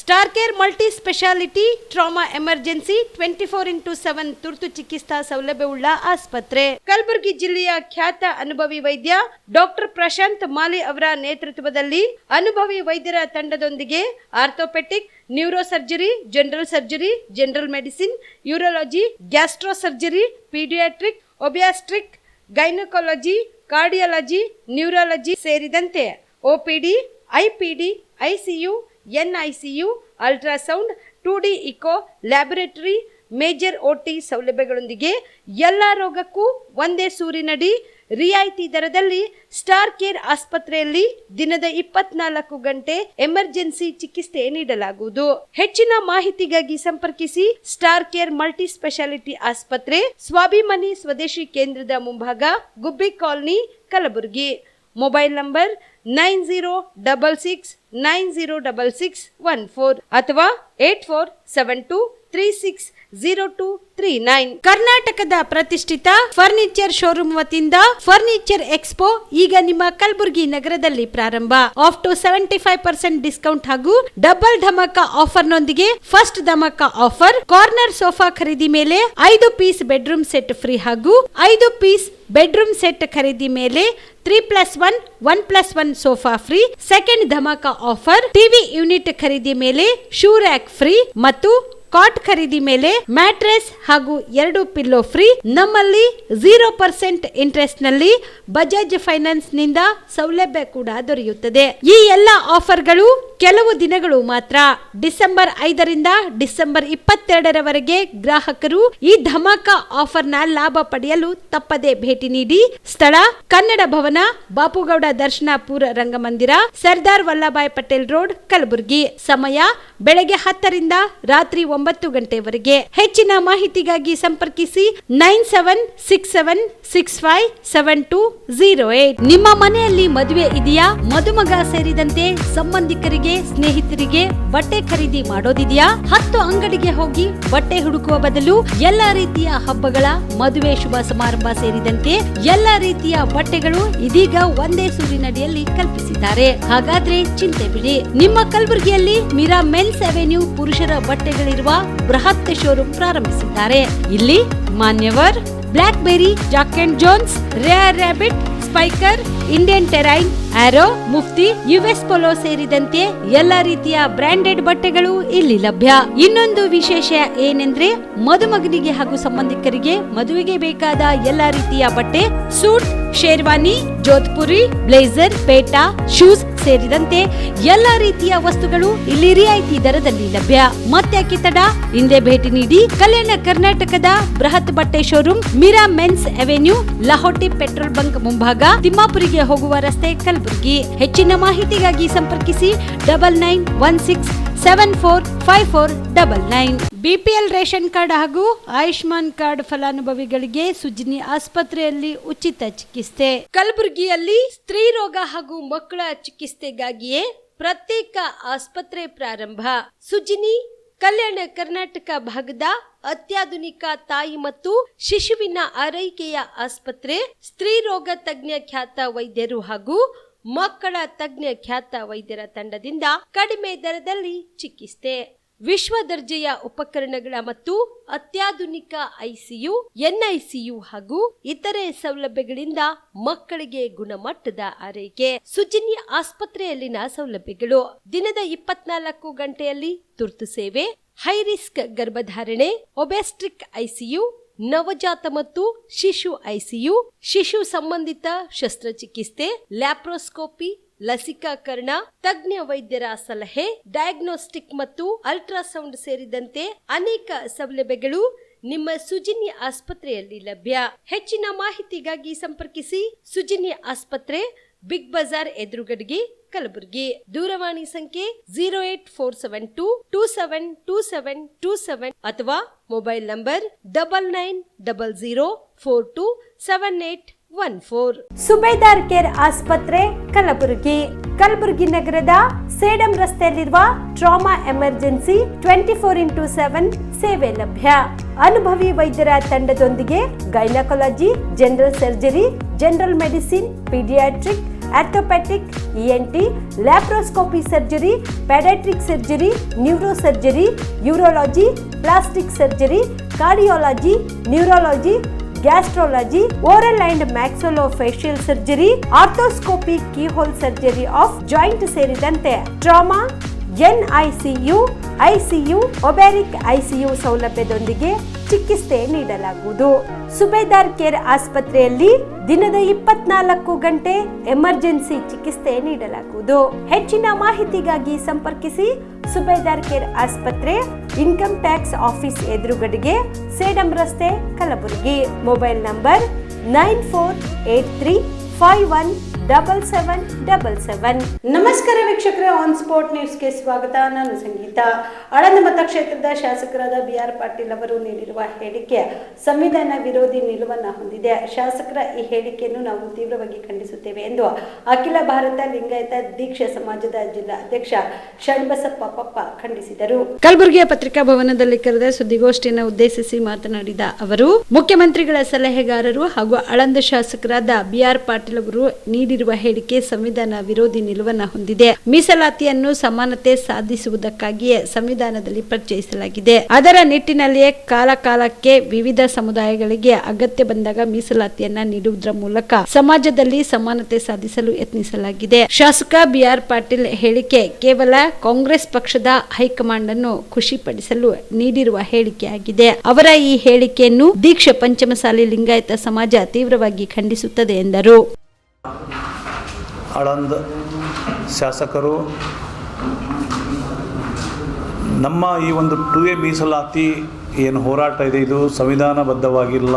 Star care multi speciality trauma emergency 24x7 ತುರ್ತು ಚಿಕಿತ್ಸಾ ಸೌಲಭ್ಯವುಳ್ಳ ಆಸ್ಪತ್ರೆ. ಕಲಬುರಗಿ ಜಿಲ್ಲೆಯ ಖ್ಯಾತ ಅನುಭವಿ ವೈದ್ಯ ಡಾಕ್ಟರ್ ಪ್ರಶಾಂತ್ ಮಾಲಿ ಅವರ ನೇತೃತ್ವದಲ್ಲಿ ಅನುಭವಿ ವೈದ್ಯರ ತಂಡದೊಂದಿಗೆ orthopaedic, neuro surgery, general surgery, general medicine, urology, gastro surgery, paediatric, obstetric, gynaecology, cardiology, neurology ಸೇರಿದಂತೆ OPD, IPD, ICU, NICU, ultrasound, 2D echo, laboratory, major OT ಸೌಲಭ್ಯಗಳೊಂದಿಗೆ ಎಲ್ಲ ರೋಗಕ್ಕೂ ಒಂದೇ ಸೂರಿನಡಿ ರಿಯಾಯಿತಿ ದರದಲ್ಲಿ ಸ್ಟಾರ್ ಕೇರ್ ಆಸ್ಪತ್ರೆಯಲ್ಲಿ ದಿನದ 24 ಗಂಟೆ ಎಮರ್ಜೆನ್ಸಿ ಚಿಕಿತ್ಸೆ ನೀಡಲಾಗುವುದು. ಹೆಚ್ಚಿನ ಮಾಹಿತಿಗಾಗಿ ಸಂಪರ್ಕಿಸಿ ಸ್ಟಾರ್ ಕೇರ್ ಮಲ್ಟಿ ಸ್ಪೆಷಾಲಿಟಿ ಆಸ್ಪತ್ರೆ, ಸ್ವಾಭಿಮಾನಿ ಸ್ವದೇಶಿ ಕೇಂದ್ರದ ಮುಂಭಾಗ, ಗುಬ್ಬಿ ಕಾಲನಿ, ಕಲಬುರಗಿ. ಮೊಬೈಲ್ ನಂಬರ್ 9066906614 ಅಥವಾ 8472360239. ಕರ್ನಾಟಕದ ಪ್ರತಿಷ್ಠಿತ ಫರ್ನಿಚರ್ ಶೋರೂಮ್ ವತಿಯಿಂದ ಫರ್ನಿಚರ್ ಎಕ್ಸ್ಪೋ ಈಗ ನಿಮ್ಮ ಕಲಬುರಗಿ ನಗರದಲ್ಲಿ ಪ್ರಾರಂಭ. ಅಪ್ ಟು 75% ಡಿಸ್ಕೌಂಟ್ ಹಾಗೂ ಡಬಲ್ ಧಮಾಕ ಆಫರ್ ನೊಂದಿಗೆ first dhamaka offer corner sofa ಖರೀದಿ ಮೇಲೆ 5 ಪೀಸ್ ಬೆಡ್ರೂಮ್ ಸೆಟ್ ಫ್ರೀ ಹಾಗೂ 5 ಪೀಸ್ ಬೆಡ್ರೂಮ್ ಸೆಟ್ ಖರೀದಿ ಮೇಲೆ 3+1 1+1 sofa free. Second dhamaka offer TV unit ಖರೀದಿ ಮೇಲೆ ಶೂ ರ್ಯಾಕ್ ಫ್ರೀ ಮತ್ತು ಕಾಟ್ ಖರೀದಿ ಮೇಲೆ ಮ್ಯಾಟ್ರೆಸ್ ಹಾಗೂ 2 ಪಿಲ್ಲೋ ಫ್ರೀ. ನಮ್ಮಲ್ಲಿ 0% ಇಂಟ್ರೆಸ್ಟ್ ನಲ್ಲಿ ಬಜಾಜ್ ಫೈನಾನ್ಸ್ ನಿಂದ ಸೌಲಭ್ಯ ಕೂಡ ದೊರೆಯುತ್ತದೆ. ಈ ಎಲ್ಲ ಆಫರ್ಗಳು ಕೆಲವು ದಿನಗಳು ಮಾತ್ರ. ಡಿಸೆಂಬರ್ 5ರಿಂದ ಡಿಸೆಂಬರ್ 22ರವರೆಗೆ ಗ್ರಾಹಕರು ಈ ಧಮಾಕ ಆಫರ್ ನ ಲಾಭ ಪಡೆಯಲು ತಪ್ಪದೆ ಭೇಟಿ ನೀಡಿ. ಸ್ಥಳ ಕನ್ನಡ ಭವನ, ಬಾಪುಗೌಡ ದರ್ಶನಾಪುರ ರಂಗಮಂದಿರ, ಸರ್ದಾರ್ ವಲ್ಲಭಾಯ್ ಪಟೇಲ್ ರೋಡ್, ಕಲಬುರಗಿ. ಸಮಯ ಬೆಳಗ್ಗೆ 10ರಿಂದ ರಾತ್ರಿ 9 ಗಂಟೆವರೆಗೆ. ಹೆಚ್ಚಿನ ಮಾಹಿತಿಗಾಗಿ ಸಂಪರ್ಕಿಸಿ 9767657208. ನಿಮ್ಮ ಮನೆಯಲ್ಲಿ ಮದುವೆ ಇದೆಯಾ? ಮದುಮಗ ಸೇರಿದಂತೆ ಸಂಬಂಧಿಕರಿಗೆ, ಸ್ನೇಹಿತರಿಗೆ ಬಟ್ಟೆ ಖರೀದಿ ಮಾಡೋದಿದೆಯಾ? 10 ಅಂಗಡಿಗೆ ಹೋಗಿ ಬಟ್ಟೆ ಹುಡುಕುವ ಬದಲು ಎಲ್ಲಾ ರೀತಿಯ ಹಬ್ಬಗಳ, ಮದುವೆ, ಶುಭ ಸಮಾರಂಭ ಸೇರಿದಂತೆ ಎಲ್ಲಾ ರೀತಿಯ ಬಟ್ಟೆಗಳು ಇದೀಗ ಒಂದೇ ಸೂರಿನಡಿಯಲ್ಲಿ ಕಲ್ಪಿಸಿದ್ದಾರೆ. ಹಾಗಾದ್ರೆ ಚಿಂತೆ ಬಿಡಿ. ನಿಮ್ಮ ಕಲಬುರಗಿಯಲ್ಲಿ ಮೀರಾ ಮೆನ್ಸ್ ಅವೆನ್ಯೂ ಪುರುಷರ ಬಟ್ಟೆಗಳಿರುವ ಬೃಹತ್ ಶೋರೂಮ್ ಪ್ರಾರಂಭಿಸಿದ್ದಾರೆ. ಇಲ್ಲಿ Manyavar, Blackberry, Jack and Jones, Rare Rabbit, Spykar, Indian Terrain, Arrow, Mufti, US Polo ಸೇರಿದಂತೆ ಎಲ್ಲಾ ರೀತಿಯ ಬ್ರಾಂಡೆಡ್ ಬಟ್ಟೆಗಳು ಇಲ್ಲಿ ಲಭ್ಯ. ಇನ್ನೊಂದು ವಿಶೇಷ ಏನೆಂದ್ರೆ ಮದುಮಗನಿಗೆ ಹಾಗೂ ಸಂಬಂಧಿಕರಿಗೆ ಮದುವೆಗೆ ಬೇಕಾದ ಎಲ್ಲಾ ರೀತಿಯ ಬಟ್ಟೆ, ಸೂಟ್, ಶೇರ್ವಾನಿ, ಜೋಧ್ಪುರಿ, ಬ್ಲೇಸರ್, ಪೇಟಾ, ಶೂಸ್ ಸೇರಿದಂತೆ ಎಲ್ಲಾ ರೀತಿಯ ವಸ್ತುಗಳು ಇಲ್ಲಿ ರಿಯಾಯಿತಿ ದರದಲ್ಲಿ ಲಭ್ಯ. ಮತ್ತ್ಯಾಕೆ ತಡ? ಹಿಂದೆ ಭೇಟಿ ನೀಡಿ. ಕಲ್ಯಾಣ ಕರ್ನಾಟಕದ ಬೃಹತ್ ಬಟ್ಟೆ showroom Meera men's avenue, Lahoti petrol bunk ಮುಂಭಾಗ, ತಿಮ್ಮಾಪುರಿಗೆ ಹೋಗುವ ರಸ್ತೆ, ಕಲಬುರಗಿ. ಹೆಚ್ಚಿನ ಮಾಹಿತಿಗಾಗಿ ಸಂಪರ್ಕಿಸಿ 9916745499. BPL ರೇಷನ್ ಕಾರ್ಡ್ ಹಾಗೂ ಆಯುಷ್ಮಾನ್ ಕಾರ್ಡ್ ಫಲಾನುಭವಿಗಳಿಗೆ ಸುಜ್ನಿ ಆಸ್ಪತ್ರೆಯಲ್ಲಿ ಉಚಿತ ಚಿಕಿತ್ಸೆ. ಕಲಬುರಗಿಯಲ್ಲಿ ಸ್ತ್ರೀ ರೋಗ ಹಾಗೂ ಮಕ್ಕಳ ಚಿಕಿತ್ಸೆಗಾಗಿಯೇ ಪ್ರತ್ಯೇಕ ಆಸ್ಪತ್ರೆ ಪ್ರಾರಂಭ. ಸುಜ್ನಿ ಕಲ್ಯಾಣ ಕರ್ನಾಟಕ ಭಾಗದ ಅತ್ಯಾಧುನಿಕ ತಾಯಿ ಮತ್ತು ಶಿಶುವಿನ ಆರೈಕೆಯ ಆಸ್ಪತ್ರೆ. ಸ್ತ್ರೀ ರೋಗ ತಜ್ಞ ಖ್ಯಾತ ವೈದ್ಯರು ಹಾಗೂ ಮಕ್ಕಳ ತಜ್ಞ ಖ್ಯಾತ ವೈದ್ಯರ ತಂಡದಿಂದ ಕಡಿಮೆ ದರದಲ್ಲಿ ಚಿಕಿತ್ಸೆ. ವಿಶ್ವ ದರ್ಜೆಯ ಉಪಕರಣಗಳ ಮತ್ತು ಅತ್ಯಾಧುನಿಕ ICU, NICU ಹಾಗೂ ಇತರೆ ಸೌಲಭ್ಯಗಳಿಂದ ಮಕ್ಕಳಿಗೆ ಗುಣಮಟ್ಟದ ಆರೈಕೆ. ಸುಜ್ನಿ ಆಸ್ಪತ್ರೆಯಲ್ಲಿನ ಸೌಲಭ್ಯಗಳು: ದಿನದ 24 ಗಂಟೆಯಲ್ಲಿ ತುರ್ತು ಸೇವೆ, ಹೈ ರಿಸ್ಕ್ ಗರ್ಭಧಾರಣೆ, ಒಬ್ಯಾಸ್ಟ್ರಿಕ್ ICU, ನವಜಾತ ಮತ್ತು ಶಿಶು ICU, ಶಿಶು ಸಂಬಂಧಿತ ಶಸ್ತ್ರಚಿಕಿತ್ಸೆ, ಲ್ಯಾಪ್ರೋಸ್ಕೋಪಿ, ಲಸಿಕಾಕರಣ, ತಜ್ಞ ವೈದ್ಯರ ಸಲಹೆ, ಡಯಾಗ್ನೋಸ್ಟಿಕ್ ಮತ್ತು ಅಲ್ಟ್ರಾಸೌಂಡ್ ಸೇರಿದಂತೆ ಅನೇಕ ಸೌಲಭ್ಯಗಳು ನಿಮ್ಮ ಸುಜ್ನಿ ಆಸ್ಪತ್ರೆಯಲ್ಲಿ ಲಭ್ಯ. ಹೆಚ್ಚಿನ ಮಾಹಿತಿಗಾಗಿ ಸಂಪರ್ಕಿಸಿ ಸುಜ್ನಿ ಆಸ್ಪತ್ರೆ, ಬಿಗ್ ಬಜಾರ್ ಎದುರುಗಡೆಗೆ, ಕಲಬುರಗಿ. ದೂರವಾಣಿ ಸಂಖ್ಯೆ 08472272727 ಅಥವಾ ಮೊಬೈಲ್ ನಂಬರ್ 9900427814. ಸುಬೇದಾರ್ ಕೇರ್ ಆಸ್ಪತ್ರೆ, ಕಲಬುರಗಿ. ಕಲಬುರಗಿ ನಗರದ ಸೇಡಂ ರಸ್ತೆಯಲ್ಲಿರುವ ಟ್ರಾಮಾ ಎಮರ್ಜೆನ್ಸಿ 24x7 ಸೇವೆ ಲಭ್ಯ. ಅನುಭವಿ ವೈದ್ಯರ ತಂಡದೊಂದಿಗೆ gynaecology, general surgery, general medicine, paediatric, orthopaedic, ENT, laparoscopy surgery, paediatric surgery, neuro surgery, urology, plastic surgery, cardiology, neurology, gastrology, oral and maxillofacial surgery, arthroscopy, keyhole surgery of joint ಸೇರಿದಂತೆ trauma, NICU, ICU, ಒಬ್ಯಾರಿಕ್ ICU ಸೌಲಭ್ಯದೊಂದಿಗೆ ಚಿಕಿತ್ಸೆ ನೀಡಲಾಗುವುದು. ಸುಬೇದಾರ್ care ಆಸ್ಪತ್ರೆಯಲ್ಲಿ ದಿನದ 24 ಗಂಟೆ emergency ಚಿಕಿತ್ಸೆ ನೀಡಲಾಗುವುದು. ಹೆಚ್ಚಿನ ಮಾಹಿತಿಗಾಗಿ ಸಂಪರ್ಕಿಸಿ ಸುಬೇದಾರ್ ಕೇರ್ ಆಸ್ಪತ್ರೆ, ಇನ್ಕಮ್ ಟ್ಯಾಕ್ಸ್ ಆಫೀಸ್ ಎದುರುಗಡೆಗೆ, ಸೇಡಂ ರಸ್ತೆ, ಕಲಬುರಗಿ. Mobile number 9483517777. ನಮಸ್ಕಾರ ವೀಕ್ಷಕರೇ, ಆನ್ ಸ್ಪಾಟ್ ನ್ಯೂಸ್ಗೆ ಸ್ವಾಗತ. ನಾನು ಸಂಗೀತ. ಆಳಂದ ಮತಕ್ಷೇತ್ರದ ಶಾಸಕರಾದ BR ಪಾಟೀಲ್ ಅವರು ನೀಡಿರುವ ಹೇಳಿಕೆ ಸಂವಿಧಾನ ವಿರೋಧಿ ನಿಲುವನ್ನು ಹೊಂದಿದೆ. ಶಾಸಕರ ಈ ಹೇಳಿಕೆಯನ್ನು ನಾವು ತೀವ್ರವಾಗಿ ಖಂಡಿಸುತ್ತೇವೆ ಎಂದು ಅಖಿಲ ಭಾರತ ಲಿಂಗಾಯತ ದೀಕ್ಷಾ ಸಮಾಜದ ಜಿಲ್ಲಾ ಅಧ್ಯಕ್ಷ ಷಣ್ಬಸಪ್ಪ ಪಪ್ಪ ಖಂಡಿಸಿದರು. ಕಲಬುರಗಿಯ ಪತ್ರಿಕಾ ಭವನದಲ್ಲಿ ಕರೆದ ಸುದ್ದಿಗೋಷ್ಠಿಯನ್ನು ಉದ್ದೇಶಿಸಿ ಮಾತನಾಡಿದ ಅವರು, ಮುಖ್ಯಮಂತ್ರಿಗಳ ಸಲಹೆಗಾರರು ಹಾಗೂ ಆಳಂದ ಶಾಸಕರಾದ BR ಪಾಟೀಲ್ ಅವರು ನೀಡಿರುವ ಹೇಳಿಕೆ ಸಂವಿಧಾನ ವಿರೋಧಿ ನಿಲುವನ್ನು ಹೊಂದಿದೆ. ಮೀಸಲಾತಿಯನ್ನು ಸಮಾನತೆ ಸಾಧಿಸುವುದಕ್ಕಾಗಿಯೇ ಸಂವಿಧಾನದಲ್ಲಿ ಪರಿಚಯಿಸಲಾಗಿದೆ. ಅದರ ನಿಟ್ಟಿನಲ್ಲಿಯೇ ಕಾಲಕಾಲಕ್ಕೆ ವಿವಿಧ ಸಮುದಾಯಗಳಿಗೆ ಅಗತ್ಯ ಬಂದಾಗ ಮೀಸಲಾತಿಯನ್ನ ನೀಡುವುದರ ಮೂಲಕ ಸಮಾಜದಲ್ಲಿ ಸಮಾನತೆ ಸಾಧಿಸಲು ಯತ್ನಿಸಲಾಗಿದೆ. ಶಾಸಕ BR ಪಾಟೀಲ್ ಹೇಳಿಕೆ ಕೇವಲ ಕಾಂಗ್ರೆಸ್ ಪಕ್ಷದ ಹೈಕಮಾಂಡ್ ಅನ್ನು ಖುಷಿಪಡಿಸಲು ನೀಡಿರುವ ಹೇಳಿಕೆಯಾಗಿದೆ. ಅವರ ಈ ಹೇಳಿಕೆಯನ್ನು ದೀಕ್ಷಾ ಪಂಚಮಸಾಲಿ ಲಿಂಗಾಯತ ಸಮಾಜ ತೀವ್ರವಾಗಿ ಖಂಡಿಸುತ್ತದೆ ಎಂದರು. ಆಳಂದ ಶಾಸಕರು ನಮ್ಮ ಈ ಒಂದು 2A ಮೀಸಲಾತಿ ಏನು ಹೋರಾಟ ಇದೆ, ಇದು ಸಂವಿಧಾನಬದ್ಧವಾಗಿಲ್ಲ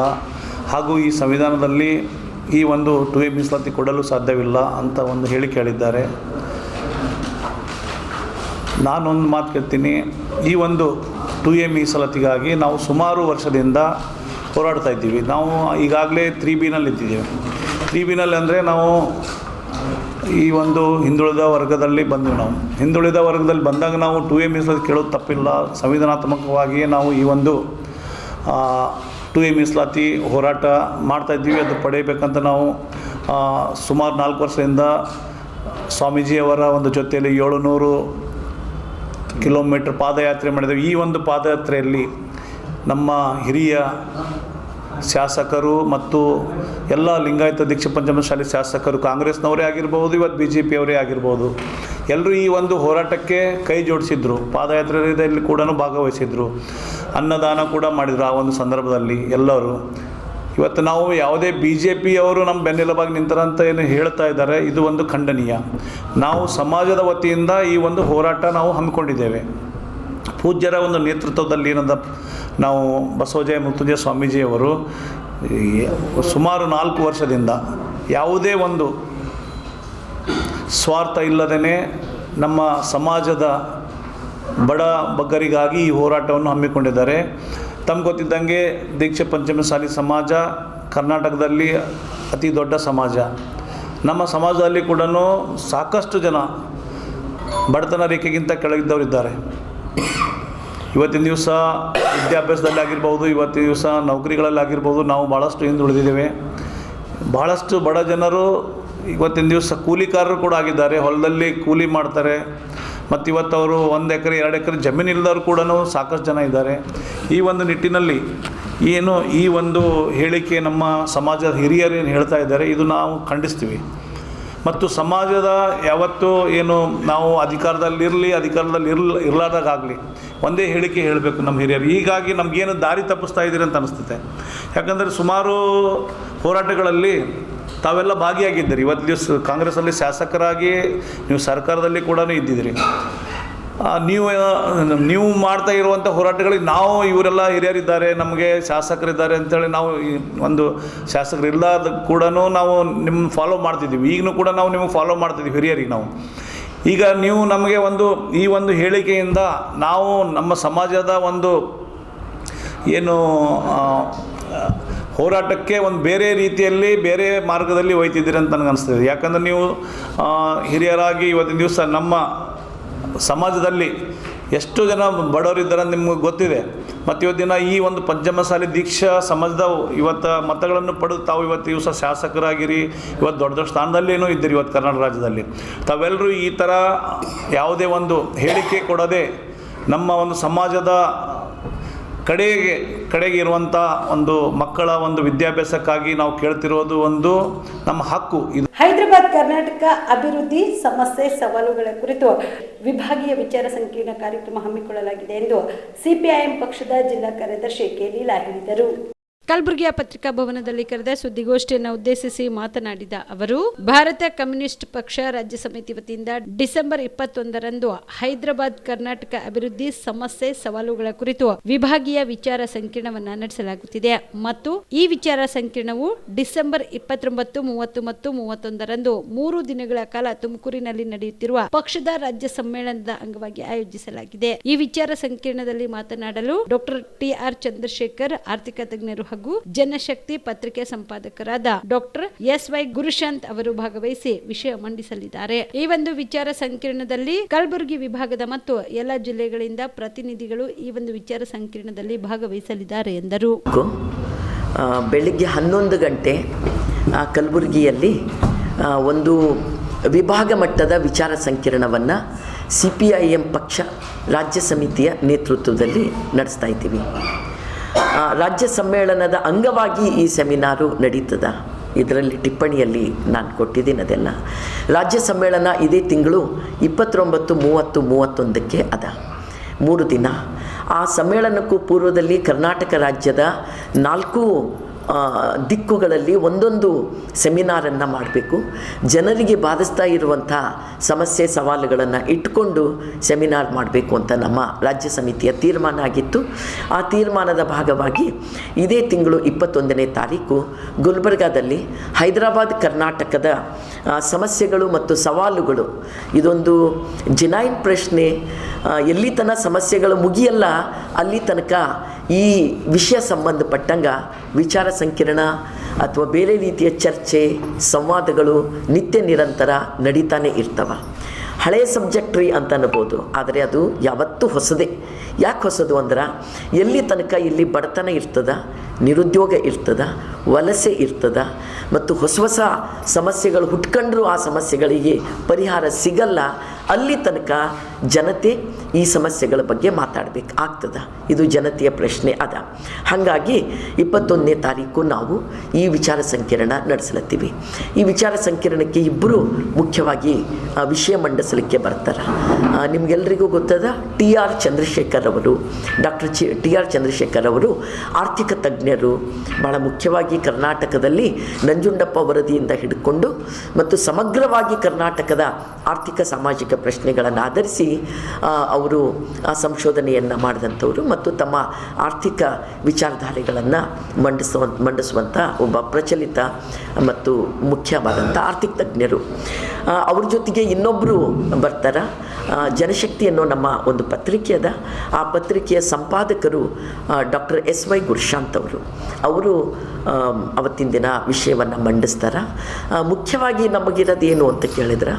ಹಾಗೂ ಈ ಸಂವಿಧಾನದಲ್ಲಿ ಈ ಒಂದು 2A ಮೀಸಲಾತಿ ಕೊಡಲು ಸಾಧ್ಯವಿಲ್ಲ ಅಂತ ಒಂದು ಹೇಳಿಕೆ ಹೇಳಿದ್ದಾರೆ. ನಾನೊಂದು ಮಾತು ಕೇಳ್ತೀನಿ. ಈ ಒಂದು 2A ಮೀಸಲಾತಿಗಾಗಿ ನಾವು ಸುಮಾರು ವರ್ಷದಿಂದ ಹೋರಾಡ್ತಾ ಇದ್ದೀವಿ. ನಾವು ಈಗಾಗಲೇ 3Bನಲ್ಲಿ ಇದ್ದಿದ್ದೇವೆ. 3Bನಲ್ಲಿ ಅಂದರೆ ನಾವು ಈ ಒಂದು ಹಿಂದುಳಿದ ವರ್ಗದಲ್ಲಿ ಬಂದೆವು. ನಾವು ಹಿಂದುಳಿದ ವರ್ಗದಲ್ಲಿ ಬಂದಾಗ ನಾವು 2A ಮೀಸಲಾತಿ ಕೇಳೋದು ತಪ್ಪಿಲ್ಲ. ಸಂವಿಧಾನಾತ್ಮಕವಾಗಿಯೇ ನಾವು ಈ ಒಂದು 2A ಮೀಸಲಾತಿ ಹೋರಾಟ ಮಾಡ್ತಾಯಿದ್ದೀವಿ. ಅದು ಪಡೆಯಬೇಕಂತ ನಾವು ಸುಮಾರು 4 ವರ್ಷದಿಂದ ಸ್ವಾಮೀಜಿಯವರ ಒಂದು ಜೊತೆಯಲ್ಲಿ 700 ಕಿಲೋಮೀಟರ್ ಪಾದಯಾತ್ರೆ ಮಾಡಿದ್ದೇವೆ. ಈ ಒಂದು ಪಾದಯಾತ್ರೆಯಲ್ಲಿ ನಮ್ಮ ಹಿರಿಯ ಶಾಸಕರು ಮತ್ತು ಎಲ್ಲ ಲಿಂಗಾಯತ ದೀಕ್ಷಾ ಪಂಚಮಸಾಲಿ ಶಾಸಕರು, ಕಾಂಗ್ರೆಸ್ನವರೇ ಆಗಿರ್ಬೋದು, ಇವತ್ತು BJP ಅವರೇ ಆಗಿರ್ಬೋದು, ಎಲ್ಲರೂ ಈ ಒಂದು ಹೋರಾಟಕ್ಕೆ ಕೈ ಜೋಡಿಸಿದ್ರು. ಪಾದಯಾತ್ರೆಯಲ್ಲಿ ಕೂಡ ಭಾಗವಹಿಸಿದ್ರು. ಅನ್ನದಾನ ಕೂಡ ಮಾಡಿದರು ಆ ಒಂದು ಸಂದರ್ಭದಲ್ಲಿ ಎಲ್ಲರೂ. ಇವತ್ತು ನಾವು ಯಾವುದೇ BJP ಅವರು ನಮ್ಮ ಬೆನ್ನೆಲುಬಾಗಿ ನಿಂತರಂತ ಏನು ಹೇಳ್ತಾ ಇದ್ದಾರೆ, ಇದು ಒಂದು ಖಂಡನೀಯ. ನಾವು ಸಮಾಜದ ವತಿಯಿಂದ ಈ ಒಂದು ಹೋರಾಟ ನಾವು ಹಮ್ಮಿಕೊಂಡಿದ್ದೇವೆ. ಪೂಜ್ಯರ ಒಂದು ನೇತೃತ್ವದಲ್ಲಿ ಏನಂದ ನಾವು ಬಸವಜಯ ಮೃತ್ಯುಂಜಯ ಸ್ವಾಮೀಜಿಯವರು ಸುಮಾರು 4 ವರ್ಷದಿಂದ ಯಾವುದೇ ಒಂದು ಸ್ವಾರ್ಥ ಇಲ್ಲದೇ ನಮ್ಮ ಸಮಾಜದ ಬಡ ಬಗ್ಗರಿಗಾಗಿ ಈ ಹೋರಾಟವನ್ನು ಹಮ್ಮಿಕೊಂಡಿದ್ದಾರೆ. ತಮ್ಗೆ ಗೊತ್ತಿದ್ದಂಗೆ ದೀಕ್ಷಾ ಪಂಚಮಸಾಲಿ ಸಮಾಜ ಕರ್ನಾಟಕದಲ್ಲಿ ಅತಿ ದೊಡ್ಡ ಸಮಾಜ. ನಮ್ಮ ಸಮಾಜದಲ್ಲಿ ಕೂಡ ಸಾಕಷ್ಟು ಜನ ಬಡತನ ರೇಖೆಗಿಂತ ಕೆಳಗಿದ್ದವರಿದ್ದಾರೆ. ಇವತ್ತಿನ ದಿವಸ ವಿದ್ಯಾಭ್ಯಾಸದಲ್ಲಿ ಆಗಿರ್ಬೋದು, ಇವತ್ತಿನ ದಿವಸ ನೌಕರಿಗಳಲ್ಲಾಗಿರ್ಬೋದು, ನಾವು ಭಾಳಷ್ಟು ಹಿಂದುಳಿದಿದ್ದೇವೆ. ಭಾಳಷ್ಟು ಬಡ ಜನರು ಇವತ್ತಿನ ದಿವಸ ಕೂಲಿಕಾರರು ಕೂಡ ಆಗಿದ್ದಾರೆ. ಹೊಲದಲ್ಲಿ ಕೂಲಿ ಮಾಡ್ತಾರೆ. ಮತ್ತು ಇವತ್ತು ಅವರು 1 ಎಕರೆ 2 ಎಕರೆ ಜಮೀನು ಇಲ್ಲದವರು ಕೂಡ ಸಾಕಷ್ಟು ಜನ ಇದ್ದಾರೆ. ಈ ಒಂದು ನಿಟ್ಟಿನಲ್ಲಿ ಏನು ಈ ಒಂದು ಹೇಳಿಕೆ ನಮ್ಮ ಸಮಾಜದ ಹಿರಿಯರು ಏನು ಹೇಳ್ತಾ ಇದ್ದಾರೆ, ಇದು ನಾವು ಖಂಡಿಸ್ತೀವಿ. ಮತ್ತು ಸಮಾಜದ ಯಾವತ್ತೂ ಏನು ನಾವು ಅಧಿಕಾರದಲ್ಲಿ ಇರಲಾರ್ದಾಗಲಿ ಒಂದೇ ಹೇಳಿಕೆ ಹೇಳಬೇಕು ನಮ್ಮ ಹಿರಿಯರು. ಹೀಗಾಗಿ ನಮಗೇನು ದಾರಿ ತಪ್ಪಿಸ್ತಾ ಇದ್ದೀರಿ ಅಂತ ಅನಿಸ್ತದೆ. ಯಾಕಂದರೆ ಸುಮಾರು ಹೋರಾಟಗಳಲ್ಲಿ ತಾವೆಲ್ಲ ಭಾಗಿಯಾಗಿದ್ದೀರಿ. ಇವತ್ತು ದಿವಸ ಕಾಂಗ್ರೆಸ್ಸಲ್ಲಿ ಶಾಸಕರಾಗಿ ನೀವು ಸರ್ಕಾರದಲ್ಲಿ ಕೂಡ ಇದ್ದಿದ್ದೀರಿ. ನೀವು ಮಾಡ್ತಾ ಇರುವಂಥ ಹೋರಾಟಗಳಿಗೆ ನಾವು ಇವರೆಲ್ಲ ಹಿರಿಯರಿದ್ದಾರೆ, ನಮಗೆ ಶಾಸಕರಿದ್ದಾರೆ ಅಂಥೇಳಿ ನಾವು ಒಂದು ಶಾಸಕರಿಲ್ಲದ ಕೂಡ ನಾವು ನಿಮ್ಮ ಫಾಲೋ ಮಾಡ್ತಿದ್ದೀವಿ. ಈಗಲೂ ಕೂಡ ನಾವು ನಿಮಗೆ ಫಾಲೋ ಮಾಡ್ತಿದ್ದೀವಿ ಹಿರಿಯರಿಗೆ ನಾವು. ಈಗ ನೀವು ನಮಗೆ ಈ ಒಂದು ಹೇಳಿಕೆಯಿಂದ ನಾವು ನಮ್ಮ ಸಮಾಜದ ಒಂದು ಏನು ಹೋರಾಟಕ್ಕೆ ಒಂದು ಬೇರೆ ರೀತಿಯಲ್ಲಿ ಬೇರೆ ಮಾರ್ಗದಲ್ಲಿ ಒಯ್ತಿದ್ದೀರಿ ಅಂತ ನನಗೆ ಅನಿಸ್ತದೆ. ಯಾಕಂದರೆ ನೀವು ಹಿರಿಯರಾಗಿ ಇವತ್ತಿನ ದಿವಸ ನಮ್ಮ ಸಮಾಜದಲ್ಲಿ ಎಷ್ಟು ಜನ ಬಡವರಿದ್ದಾರೆ ನಿಮ್ಗೆ ಗೊತ್ತಿದೆ. ಮತ್ತು ಇವತ್ತಿನ ಈ ಒಂದು ಪಂಚಮಸಾಲಿ ದೀಕ್ಷಾ ಸಮಾಜದ ಇವತ್ತು ಮತಗಳನ್ನು ಪಡೆದು ತಾವು ಇವತ್ತು ದಿವಸ ಶಾಸಕರಾಗಿರಿ, ಇವತ್ತು ದೊಡ್ಡ ದೊಡ್ಡ ಸ್ಥಾನದಲ್ಲೇನೂ ಇದ್ದೀರಿ ಇವತ್ತು ಕರ್ನಾಟಕ ರಾಜ್ಯದಲ್ಲಿ. ತಾವೆಲ್ಲರೂ ಈ ಥರ ಯಾವುದೇ ಒಂದು ಹೇಳಿಕೆ ಕೊಡದೆ ನಮ್ಮ ಒಂದು ಸಮಾಜದ ಕಡೆಗೆ ಇರುವಂಥ ಒಂದು ಮಕ್ಕಳ ಒಂದು ವಿದ್ಯಾಭ್ಯಾಸಕ್ಕಾಗಿ ನಾವು ಕೇಳ್ತಿರೋದು ಒಂದು ನಮ್ಮ ಹಕ್ಕು. ಇದು ಹೈದರಾಬಾದ್ ಕರ್ನಾಟಕ ಅಭಿವೃದ್ಧಿ ಸಮಸ್ಯೆ ಸವಾಲುಗಳ ಕುರಿತು ವಿಭಾಗೀಯ ವಿಚಾರ ಸಂಕಿರಣ ಕಾರ್ಯಕ್ರಮ ಹಮ್ಮಿಕೊಳ್ಳಲಾಗಿದೆ ಎಂದು ಸಿಪಿಐಎಂ ಪಕ್ಷದ ಜಿಲ್ಲಾ ಕಾರ್ಯದರ್ಶಿ ಕೆ ಲೀಲಾ ಹೇಳಿದರು. ಕಲಬುರಗಿಯ ಪತ್ರಿಕಾ ಭವನದಲ್ಲಿ ಕರೆದ ಸುದ್ದಿಗೋಷ್ಠಿಯನ್ನು ಉದ್ದೇಶಿಸಿ ಮಾತನಾಡಿದ ಅವರು, ಭಾರತ ಕಮ್ಯುನಿಸ್ಟ್ ಪಕ್ಷ ರಾಜ್ಯ ಸಮಿತಿ ವತಿಯಿಂದ ಡಿಸೆಂಬರ್ 21ರಂದು ಹೈದರಾಬಾದ್ ಕರ್ನಾಟಕ ಅಭಿವೃದ್ಧಿ ಸಮಸ್ಯೆ ಸವಾಲುಗಳ ಕುರಿತು ವಿಭಾಗೀಯ ವಿಚಾರ ಸಂಕಿರಣವನ್ನು ನಡೆಸಲಾಗುತ್ತಿದೆ ಮತ್ತು ಈ ವಿಚಾರ ಸಂಕಿರಣವು ಡಿಸೆಂಬರ್ 29, 30 ಮತ್ತು 31ರಂದು 3 ದಿನಗಳ ಕಾಲ ತುಮಕೂರಿನಲ್ಲಿ ನಡೆಯುತ್ತಿರುವ ಪಕ್ಷದ ರಾಜ್ಯ ಸಮ್ಮೇಳನದ ಅಂಗವಾಗಿ ಆಯೋಜಿಸಲಾಗಿದೆ. ಈ ವಿಚಾರ ಸಂಕಿರಣದಲ್ಲಿ ಮಾತನಾಡಲು ಡಾಕ್ಟರ್ ಟಿ.ಆರ್. ಚಂದ್ರಶೇಖರ್, ಆರ್ಥಿಕ ತಜ್ಞರು ಹಾಗೂ ಜನಶಕ್ತಿ ಪತ್ರಿಕೆ ಸಂಪಾದಕರಾದ ಡಾಕ್ಟರ್ ಎಸ್.ವೈ. ಗುರುಶಾಂತ್ ಅವರು ಭಾಗವಹಿಸಿ ವಿಷಯ ಮಂಡಿಸಲಿದ್ದಾರೆ. ಈ ಒಂದು ವಿಚಾರ ಸಂಕಿರಣದಲ್ಲಿ ಕಲಬುರಗಿ ವಿಭಾಗದ ಮತ್ತು ಎಲ್ಲ ಜಿಲ್ಲೆಗಳಿಂದ ಪ್ರತಿನಿಧಿಗಳು ಈ ಒಂದು ವಿಚಾರ ಸಂಕಿರಣದಲ್ಲಿ ಭಾಗವಹಿಸಲಿದ್ದಾರೆ ಎಂದರು. ಬೆಳಿಗ್ಗೆ 11 ಗಂಟೆ ಕಲಬುರಗಿಯಲ್ಲಿ ಒಂದು ವಿಭಾಗ ಮಟ್ಟದ ವಿಚಾರ ಸಂಕಿರಣವನ್ನು ಸಿಪಿಐಎಂ ಪಕ್ಷ ರಾಜ್ಯ ಸಮಿತಿಯ ನೇತೃತ್ವದಲ್ಲಿ ನಡೆಸ್ತಾ ಇದ್ದೀವಿ. ರಾಜ್ಯ ಸಮ್ಮೇಳನದ ಅಂಗವಾಗಿ ಈ ಸೆಮಿನಾರು ನಡೀತದ. ಇದರಲ್ಲಿ ಟಿಪ್ಪಣಿಯಲ್ಲಿ ನಾನು ಕೊಟ್ಟಿದ್ದೀನಿ ಅದೆಲ್ಲ. ರಾಜ್ಯ ಸಮ್ಮೇಳನ ಇದೇ ತಿಂಗಳು 29, 30, 31ಕ್ಕೆ ಅದ 3 ದಿನ. ಆ ಸಮ್ಮೇಳನಕ್ಕೂ ಪೂರ್ವದಲ್ಲಿ ಕರ್ನಾಟಕ ರಾಜ್ಯದ 4 ದಿಕ್ಕುಗಳಲ್ಲಿ ಒಂದೊಂದು ಸೆಮಿನಾರನ್ನು ಮಾಡಬೇಕು. ಜನರಿಗೆ ಬಾಧಿಸ್ತಾ ಇರುವಂಥ ಸಮಸ್ಯೆ ಸವಾಲುಗಳನ್ನು ಇಟ್ಕೊಂಡು ಸೆಮಿನಾರ್ ಮಾಡಬೇಕು ಅಂತ ನಮ್ಮ ರಾಜ್ಯ ಸಮಿತಿಯ ತೀರ್ಮಾನ ಆಗಿತ್ತು. ಆ ತೀರ್ಮಾನದ ಭಾಗವಾಗಿ ಇದೇ ತಿಂಗಳು 21ನೇ ತಾರೀಕು ಗುಲ್ಬರ್ಗಾದಲ್ಲಿ ಹೈದರಾಬಾದ್ ಕರ್ನಾಟಕದ ಸಮಸ್ಯೆಗಳು ಮತ್ತು ಸವಾಲುಗಳು, ಇದೊಂದು ಜಿನೈನ್ ಪ್ರಶ್ನೆ. ಎಲ್ಲಿ ತನಕ ಸಮಸ್ಯೆಗಳು ಮುಗಿಯಲ್ಲ ಅಲ್ಲಿ ತನಕ ಈ ವಿಷಯ ಸಂಬಂಧಪಟ್ಟಂಗ ವಿಚಾರ ಸಂಕಿರಣ ಅಥವಾ ಬೇರೆ ರೀತಿಯ ಚರ್ಚೆ ಸಂವಾದಗಳು ನಿತ್ಯ ನಿರಂತರ ನಡೀತಾನೆ ಇರ್ತವೆ. ಹಳೆಯ ಸಬ್ಜೆಕ್ಟ್ರಿ ಅಂತ ಅನ್ಬೋದು, ಆದರೆ ಅದು ಯಾವತ್ತೂ ಹೊಸದೇ. ಯಾಕೆ ಹೊಸದು ಅಂದ್ರೆ ಎಲ್ಲಿ ತನಕ ಇಲ್ಲಿ ಬಡತನ ಇರ್ತದ, ನಿರುದ್ಯೋಗ ಇರ್ತದ, ವಲಸೆ ಇರ್ತದ ಮತ್ತು ಹೊಸ ಸಮಸ್ಯೆಗಳು ಹುಟ್ಕೊಂಡ್ರೂ ಆ ಸಮಸ್ಯೆಗಳಿಗೆ ಪರಿಹಾರ ಸಿಗಲ್ಲ, ಅಲ್ಲಿ ತನಕ ಜನತೆ ಈ ಸಮಸ್ಯೆಗಳ ಬಗ್ಗೆ ಮಾತಾಡಬೇಕು ಆಗ್ತದ. ಇದು ಜನತೆಯ ಪ್ರಶ್ನೆ ಅದ. ಹಾಗಾಗಿ 21ನೇ ತಾರೀಕು ನಾವು ಈ ವಿಚಾರ ಸಂಕಿರಣ ನಡೆಸಲತ್ತೀವಿ. ಈ ವಿಚಾರ ಸಂಕಿರಣಕ್ಕೆ ಇಬ್ಬರು ಮುಖ್ಯವಾಗಿ ವಿಷಯ ಮಂಡಿಸಲಿಕ್ಕೆ ಬರ್ತಾರೆ. ನಿಮಗೆಲ್ಲರಿಗೂ ಗೊತ್ತದ ಟಿ.ಆರ್. ಚಂದ್ರಶೇಖರ್ ಅವರು, ಡಾಕ್ಟರ್ ಟಿ.ಆರ್. ಚಂದ್ರಶೇಖರ್ ಅವರು ಆರ್ಥಿಕ ತಜ್ಞರು. ಭಾಳ ಮುಖ್ಯವಾಗಿ ಕರ್ನಾಟಕದಲ್ಲಿ ನಂಜುಂಡಪ್ಪ ವರದಿಯಿಂದ ಹಿಡ್ಕೊಂಡು ಮತ್ತು ಸಮಗ್ರವಾಗಿ ಕರ್ನಾಟಕದ ಆರ್ಥಿಕ ಸಾಮಾಜಿಕ ಪ್ರಶ್ನೆಗಳನ್ನು ಆಧರಿಸಿ ಅವರು ಸಂಶೋಧನೆಯನ್ನು ಮಾಡಿದಂಥವರು ಮತ್ತು ತಮ್ಮ ಆರ್ಥಿಕ ವಿಚಾರಧಾರೆಗಳನ್ನು ಮಂಡಿಸುವಂಥ ಒಬ್ಬ ಪ್ರಚಲಿತ ಮತ್ತು ಮುಖ್ಯವಾದಂಥ ಆರ್ಥಿಕ ತಜ್ಞರು. ಅವ್ರ ಜೊತೆಗೆ ಇನ್ನೊಬ್ಬರು ಬರ್ತಾರೆ. ಜನಶಕ್ತಿ ಅನ್ನೋ ನಮ್ಮ ಒಂದು ಪತ್ರಿಕೆ ಅದ. ಆ ಪತ್ರಿಕೆಯ ಸಂಪಾದಕರು ಡಾಕ್ಟರ್ ಎಸ್.ವೈ. ಗುರುಶಾಂತ್ ಅವರು ಅವತ್ತಿನ ದಿನ ವಿಷಯವನ್ನು ಮಂಡಿಸ್ತಾರೆ. ಮುಖ್ಯವಾಗಿ ನಮಗಿರೋದು ಏನು ಅಂತ ಕೇಳಿದ್ರೆ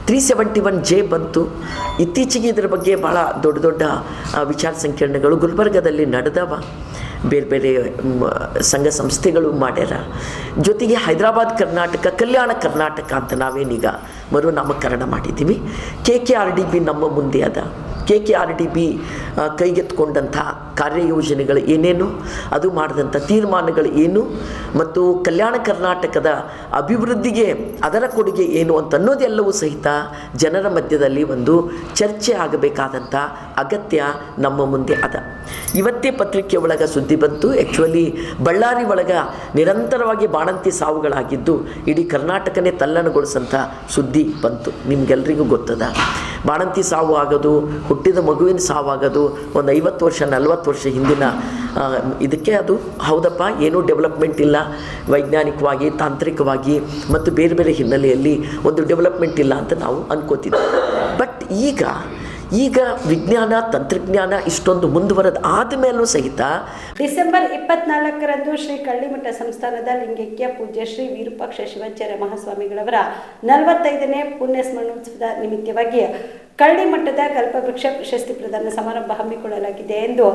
371J ಬಂತು. ಇತ್ತೀಚೆಗೆ ಇದರ ಬಗ್ಗೆ ಭಾಳ ದೊಡ್ಡ ದೊಡ್ಡ ವಿಚಾರ ಸಂಕಿರಣಗಳು ಗುಲ್ಬರ್ಗದಲ್ಲಿ ನಡೆದವ. ಬೇರೆ ಬೇರೆ ಸಂಘ ಸಂಸ್ಥೆಗಳು ಮಾಡ್ಯಾರ. ಜೊತೆಗೆ ಹೈದರಾಬಾದ್ ಕರ್ನಾಟಕ, ಕಲ್ಯಾಣ ಕರ್ನಾಟಕ ಅಂತ ನಾವೇನೀಗ ಮರುನಾಮಕರಣ ಮಾಡಿದ್ದೀವಿ. KKRDB ನಮ್ಮ ಮುಂದೆ ಅದ. KKRDB ಕೈಗೆತ್ಕೊಂಡಂಥ ಕಾರ್ಯಯೋಜನೆಗಳು ಏನೇನು, ಅದು ಮಾಡಿದಂಥ ತೀರ್ಮಾನಗಳು ಏನು ಮತ್ತು ಕಲ್ಯಾಣ ಕರ್ನಾಟಕದ ಅಭಿವೃದ್ಧಿಗೆ ಅದರ ಕೊಡುಗೆ ಏನು ಅಂತ ಅನ್ನೋದೆಲ್ಲವೂ ಸಹಿತ ಜನರ ಮಧ್ಯದಲ್ಲಿ ಒಂದು ಚರ್ಚೆ ಆಗಬೇಕಾದಂಥ ಅಗತ್ಯ ನಮ್ಮ ಮುಂದೆ ಅದ. ಇವತ್ತೇ ಪತ್ರಿಕೆ ಒಳಗೆ ಸುದ್ದಿ ಬಂತು. ಆ್ಯಕ್ಚುಲಿ ಬಳ್ಳಾರಿ ಒಳಗೆ ನಿರಂತರವಾಗಿ ಬಾಣಂತಿ ಸಾವುಗಳಾಗಿದ್ದು ಇಡೀ ಕರ್ನಾಟಕನೇ ತಲ್ಲಣಗೊಳಿಸಂಥ ಸುದ್ದಿ ಬಂತು. ನಿಮ್ಗೆಲ್ರಿಗೂ ಗೊತ್ತದ. ಬಾಣಂತಿ ಸಾವು ಆಗೋದು, ಹುಟ್ಟಿದ ಮಗುವಿನ ಸಾವಾಗೋದು ಒಂದು 50 ವರ್ಷ 40 ವರ್ಷ ಹಿಂದಿನ ಇದಕ್ಕೆ ಅದು ಹೌದಪ್ಪ, ಏನೂ ಡೆವಲಪ್ಮೆಂಟ್ ಇಲ್ಲ ವೈಜ್ಞಾನಿಕವಾಗಿ, ತಾಂತ್ರಿಕವಾಗಿ ಮತ್ತು ಬೇರೆ ಬೇರೆ ಹಿನ್ನೆಲೆಯಲ್ಲಿ ಒಂದು ಡೆವಲಪ್ಮೆಂಟ್ ಇಲ್ಲ ಅಂತ ನಾವು ಅನ್ಕೋತಿದ್ವಿ. ಬಟ್ ಈಗ ವಿಜ್ಞಾನ ತಂತ್ರಜ್ಞಾನ ಇಷ್ಟೊಂದು ಮುಂದುವರೆದ ಆದಮೇಲೂ ಸಹಿತ ಡಿಸೆಂಬರ್ 24ರಂದು ಶ್ರೀ ಕಳ್ಳಿಮಠ ಸಂಸ್ಥಾನದ ಲಿಂಗೈಕ್ಯ ಪೂಜ್ಯ ಶ್ರೀ ವಿರೂಪಾಕ್ಷ ಶಿವಾಚಾರ್ಯ ಮಹಾಸ್ವಾಮಿಗಳವರ 45ನೇ ಪುಣ್ಯ ಸ್ಮರಣೋತ್ಸವದ ನಿಮಿತ್ತವಾಗಿ ಕಳ್ಳಿ ಮಟ್ಟದ ಕಲ್ಪವೃಕ್ಷ ಪ್ರಶಸ್ತಿ ಪ್ರದಾನ ಸಮಾರಂಭ ಹಮ್ಮಿಕೊಳ್ಳಲಾಗಿದೆ ಎಂದು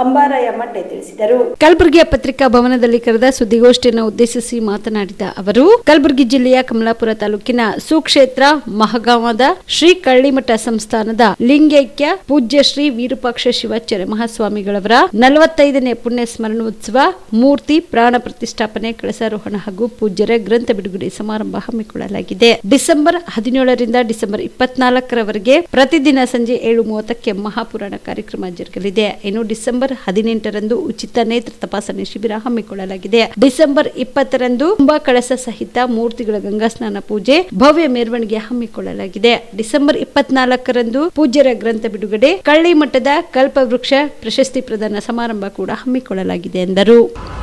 ಅಂಬಾರಾಯ ಮಟ್ಟೆ ತಿಳಿಸಿದರು. ಕಲಬುರಗಿಯ ಪತ್ರಿಕಾ ಭವನದಲ್ಲಿ ಕರೆದ ಸುದ್ದಿಗೋಷ್ಠಿಯನ್ನು ಉದ್ದೇಶಿಸಿ ಮಾತನಾಡಿದ ಅವರು, ಕಲಬುರಗಿ ಜಿಲ್ಲೆಯ ಕಮಲಾಪುರ ತಾಲೂಕಿನ ಸುಕ್ಷೇತ್ರ ಮಹಗಾಂವದ ಶ್ರೀ ಕಳ್ಳಿಮಠ ಸಂಸ್ಥಾನದ ಲಿಂಗೈಕ್ಯ ಪೂಜ್ಯ ಶ್ರೀ ವಿರೂಪಾಕ್ಷ ಶಿವಾಚಾರ್ಯ ಮಹಾಸ್ವಾಮಿಗಳವರ 45ನೇ ಪುಣ್ಯ ಸ್ಮರಣೋತ್ಸವ, ಮೂರ್ತಿ ಪ್ರಾಣ ಪ್ರತಿಷ್ಠಾಪನೆ, ಕಳಸಾರೋಹಣ ಹಾಗೂ ಪೂಜ್ಯರ ಗ್ರಂಥ ಬಿಡುಗಡೆ ಸಮಾರಂಭ ಹಮ್ಮಿಕೊಳ್ಳಲಾಗಿದೆ. ಡಿಸೆಂಬರ್ 17ರಿಂದ ಡಿಸೆಂಬರ್ 24ರವರೆಗೆ ಪ್ರತಿದಿನ ಸಂಜೆ 7:30ಕ್ಕೆ ಮಹಾಪುರಾಣ ಕಾರ್ಯಕ್ರಮ ಜರುಗಲಿದೆ. ಇನ್ನು ಡಿಸೆಂಬರ್ 18ರಂದು ಉಚಿತ ನೇತ್ರ ತಪಾಸಣೆ ಶಿಬಿರ ಹಮ್ಮಿಕೊಳ್ಳಲಾಗಿದೆ. ಡಿಸೆಂಬರ್ 20ರಂದು ಕುಂಭ ಕಳಸ ಸಹಿತ ಮೂರ್ತಿಗಳ ಗಂಗಾ ಸ್ನಾನ ಪೂಜೆ, ಭವ್ಯ ಮೆರವಣಿಗೆ ಹಮ್ಮಿಕೊಳ್ಳಲಾಗಿದೆ. ಡಿಸೆಂಬರ್ 24ರಂದು ಪೂಜ್ಯರ ಗ್ರಂಥ ಬಿಡುಗಡೆ, ಕಳ್ಳಿ ಮಠದ ಕಲ್ಪವೃಕ್ಷ ಪ್ರಶಸ್ತಿ ಪ್ರದಾನ ಸಮಾರಂಭ ಕೂಡ ಹಮ್ಮಿಕೊಳ್ಳಲಾಗಿದೆ ಎಂದರು.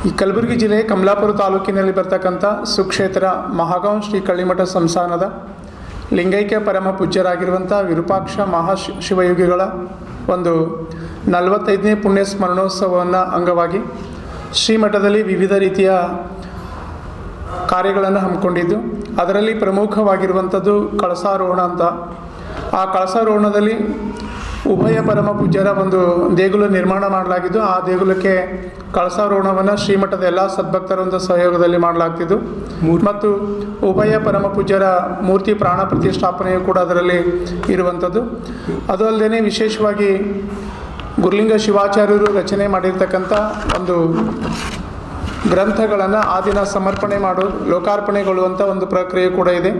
ಈ ಕಲಬುರಗಿ ಜಿಲ್ಲೆ ಕಮಲಾಪುರ ತಾಲೂಕಿನಲ್ಲಿ ಬರ್ತಕ್ಕಂಥ ಸುಕ್ಷೇತ್ರ ಮಹಾಗಾಂವ್ ಶ್ರೀ ಕಳ್ಳಿಮಠ ಸಂಸ್ಥಾನದ ಲಿಂಗೈಕ್ಯ ಪರಮ ಪೂಜ್ಯರಾಗಿರುವಂಥ ವಿರೂಪಾಕ್ಷ ಮಹಾಶಿವಯೋಗಿಗಳ ಒಂದು 45ನೇ ಪುಣ್ಯ ಸ್ಮರಣೋತ್ಸವವನ್ನು ಅಂಗವಾಗಿ ಶ್ರೀಮಠದಲ್ಲಿ ವಿವಿಧ ರೀತಿಯ ಕಾರ್ಯಗಳನ್ನು ಹಮ್ಮಿಕೊಂಡಿದ್ದು, ಅದರಲ್ಲಿ ಪ್ರಮುಖವಾಗಿರುವಂಥದ್ದು ಕಳಸಾರೋಹಣ ಅಂತ. ಆ ಕಳಸಾರೋಹಣದಲ್ಲಿ ಉಭಯ ಪರಮ ಪೂಜ್ಯರ ಒಂದು ದೇಗುಲ ನಿರ್ಮಾಣ ಮಾಡಲಾಗಿದ್ದು, ಆ ದೇಗುಲಕ್ಕೆ ಕಳಸಾರೋಹಣವನ್ನು ಶ್ರೀಮಠದ ಎಲ್ಲ ಸದ್ಭಕ್ತರ ಒಂದು ಸಹಯೋಗದಲ್ಲಿ ಮಾಡಲಾಗ್ತಿದ್ದು ಮತ್ತು ಉಭಯ ಪರಮ ಪೂಜ್ಯರ ಮೂರ್ತಿ ಪ್ರಾಣ ಪ್ರತಿಷ್ಠಾಪನೆಯು ಕೂಡ ಅದರಲ್ಲಿ ಇರುವಂಥದ್ದು. ಅದು ಅಲ್ಲದೆ ವಿಶೇಷವಾಗಿ ಗುರುಲಿಂಗ ಶಿವಾಚಾರ್ಯರು ರಚನೆ ಮಾಡಿರ್ತಕ್ಕಂಥ ಒಂದು ಗ್ರಂಥಗಳನ್ನು ಆ ದಿನ ಸಮರ್ಪಣೆ ಲೋಕಾರ್ಪಣೆಗೊಳ್ಳುವಂಥ ಒಂದು ಪ್ರಕ್ರಿಯೆ ಕೂಡ ಇದೆ.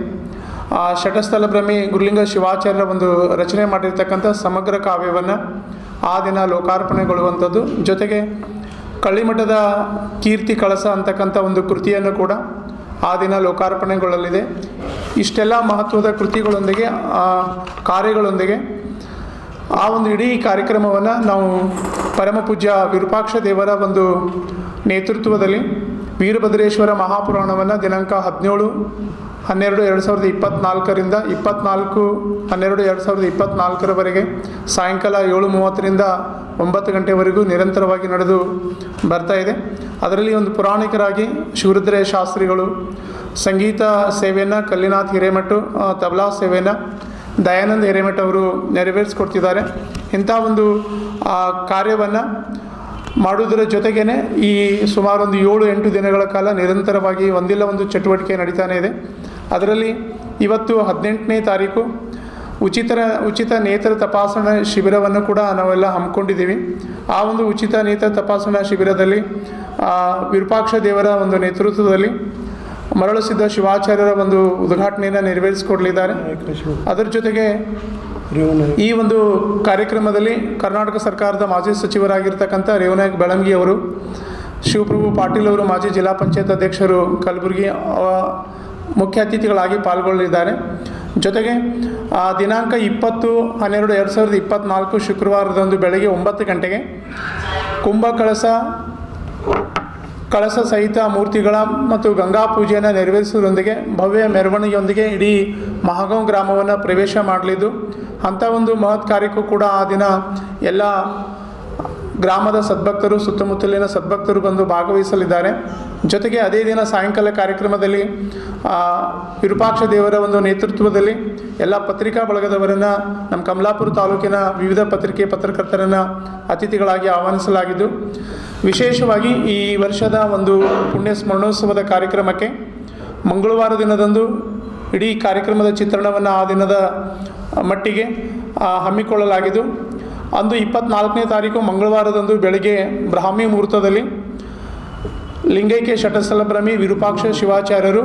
ಆ ಶಟಸ್ಥಲ ಭ್ರಮಿ ಗುರುಲಿಂಗ ಶಿವಾಚಾರ್ಯರ ಒಂದು ರಚನೆ ಮಾಡಿರ್ತಕ್ಕಂಥ ಸಮಗ್ರ ಕಾವ್ಯವನ್ನು ಆ ದಿನ ಲೋಕಾರ್ಪಣೆಗೊಳ್ಳುವಂಥದ್ದು. ಜೊತೆಗೆ ಕಳ್ಳಿಮಠದ ಕೀರ್ತಿ ಕಳಸ ಅಂತಕ್ಕಂಥ ಒಂದು ಕೃತಿಯನ್ನು ಕೂಡ ಆ ದಿನ ಲೋಕಾರ್ಪಣೆಗೊಳ್ಳಲಿದೆ. ಇಷ್ಟೆಲ್ಲ ಮಹತ್ವದ ಕೃತಿಗಳೊಂದಿಗೆ ಕಾರ್ಯಗಳೊಂದಿಗೆ ಆ ಒಂದು ಇಡೀ ಕಾರ್ಯಕ್ರಮವನ್ನು ನಾವು ಪರಮಪೂಜ್ಯ ವಿರೂಪಾಕ್ಷ ದೇವರ ಒಂದು ನೇತೃತ್ವದಲ್ಲಿ ವೀರಭದ್ರೇಶ್ವರ ಮಹಾಪುರಾಣವನ್ನು ದಿನಾಂಕ 17/12/2024ರಿಂದ 24/12/2024ರವರೆಗೆ ಸಾಯಂಕಾಲ 7:30ರಿಂದ 9 ಗಂಟೆವರೆಗೂ ನಿರಂತರವಾಗಿ ನಡೆದು ಬರ್ತಾ ಇದೆ. ಅದರಲ್ಲಿ ಒಂದು ಪುರಾಣಿಕರಾಗಿ ಶಿವರುದ್ರಯ್ಯ ಶಾಸ್ತ್ರಿಗಳು, ಸಂಗೀತ ಸೇವೆಯನ್ನು ಕಲ್ಲಿನಾಥ್ ಹಿರೇಮಠ, ತಬಲಾ ಸೇವೆಯನ್ನು ದಯಾನಂದ ಹಿರೇಮಠ ಅವರು ನೆರವೇರಿಸ್ಕೊಡ್ತಿದ್ದಾರೆ. ಇಂಥ ಒಂದು ಕಾರ್ಯವನ್ನು ಮಾಡುವುದರ ಜೊತೆಗೇ ಈ ಸುಮಾರು ಒಂದು 7-8 ದಿನಗಳ ಕಾಲ ನಿರಂತರವಾಗಿ ಒಂದಿಲ್ಲ ಒಂದು ಚಟುವಟಿಕೆ ನಡೀತಾನೆ ಇದೆ. ಅದರಲ್ಲಿ ಇವತ್ತು 18ನೇ ತಾರೀಕು ಉಚಿತ ನೇತ್ರ ತಪಾಸಣಾ ಶಿಬಿರವನ್ನು ಕೂಡ ನಾವೆಲ್ಲ ಹಮ್ಮಿಕೊಂಡಿದ್ದೀವಿ. ಆ ಒಂದು ಉಚಿತ ನೇತ್ರ ತಪಾಸಣಾ ಶಿಬಿರದಲ್ಲಿ ವಿರೂಪಾಕ್ಷ ದೇವರ ಒಂದು ನೇತೃತ್ವದಲ್ಲಿ ಮರಳುಸಿದ್ಧ ಶಿವಾಚಾರ್ಯರ ಒಂದು ಉದ್ಘಾಟನೆಯನ್ನು ನೆರವೇರಿಸಿಕೊಡಲಿದ್ದಾರೆ. ಅದರ ಜೊತೆಗೆ ಈ ಒಂದು ಕಾರ್ಯಕ್ರಮದಲ್ಲಿ ಕರ್ನಾಟಕ ಸರ್ಕಾರದ ಮಾಜಿ ಸಚಿವರಾಗಿರ್ತಕ್ಕಂಥ ರೇವನಾಯಕ್ ಬೆಳಂಗಿ ಅವರು, ಶಿವಪ್ರಭು ಪಾಟೀಲ್ ಅವರು ಮಾಜಿ ಜಿಲ್ಲಾ ಪಂಚಾಯತ್ ಅಧ್ಯಕ್ಷರು ಕಲಬುರಗಿ ಮುಖ್ಯ ಅತಿಥಿಗಳಾಗಿ ಪಾಲ್ಗೊಳ್ಳಲಿದ್ದಾರೆ. ಜೊತೆಗೆ ದಿನಾಂಕ 20/12/2024 ಶುಕ್ರವಾರದಂದು ಬೆಳಗ್ಗೆ 9 ಗಂಟೆಗೆ ಕುಂಭ ಕಳಸ ಸಹಿತ ಮೂರ್ತಿಗಳ ಮತ್ತು ಗಂಗಾ ಪೂಜೆಯನ್ನು ನೆರವೇರಿಸುವುದರೊಂದಿಗೆ ಭವ್ಯ ಮೆರವಣಿಗೆಯೊಂದಿಗೆ ಇಡೀ ಮಹಾಗಾಂವ್ ಗ್ರಾಮವನ್ನು ಪ್ರವೇಶ ಮಾಡಲಿದ್ದು, ಅಂಥ ಒಂದು ಮಹತ್ ಕಾರ್ಯಕ್ಕೂ ಕೂಡ ಆ ದಿನ ಎಲ್ಲ ಗ್ರಾಮದ ಸದ್ಭಕ್ತರು, ಸುತ್ತಮುತ್ತಲಿನ ಸದ್ಭಕ್ತರು ಬಂದು ಭಾಗವಹಿಸಲಿದ್ದಾರೆ. ಜೊತೆಗೆ ಅದೇ ದಿನ ಸಾಯಂಕಾಲ ಕಾರ್ಯಕ್ರಮದಲ್ಲಿ ವಿರೂಪಾಕ್ಷ ದೇವರ ಒಂದು ನೇತೃತ್ವದಲ್ಲಿ ಎಲ್ಲ ಪತ್ರಿಕಾ ಬಳಗದವರನ್ನು, ನಮ್ಮ ಕಮಲಾಪುರ ತಾಲೂಕಿನ ವಿವಿಧ ಪತ್ರಕರ್ತರನ್ನು ಅತಿಥಿಗಳಾಗಿ ಆಹ್ವಾನಿಸಲಾಗಿದ್ದು, ವಿಶೇಷವಾಗಿ ಈ ವರ್ಷದ ಒಂದು ಪುಣ್ಯ ಸ್ಮರಣೋತ್ಸವದ ಕಾರ್ಯಕ್ರಮಕ್ಕೆ ಮಂಗಳವಾರ ದಿನದಂದು ಇಡೀ ಕಾರ್ಯಕ್ರಮದ ಚಿತ್ರಣವನ್ನು ಆ ದಿನದ ಮಟ್ಟಿಗೆ ಹಮ್ಮಿಕೊಳ್ಳಲಾಗಿದ್ದು, ಅಂದು 24ನೇ ತಾರೀಕು ಮಂಗಳವಾರದಂದು ಬೆಳಗ್ಗೆ ಬ್ರಾಹ್ಮಿ ಮುಹೂರ್ತದಲ್ಲಿ ಲಿಂಗೈಕ್ಯ ಶಟಸ್ಥಲಭ್ರಮಿ ವಿರೂಪಾಕ್ಷ ಶಿವಾಚಾರ್ಯರು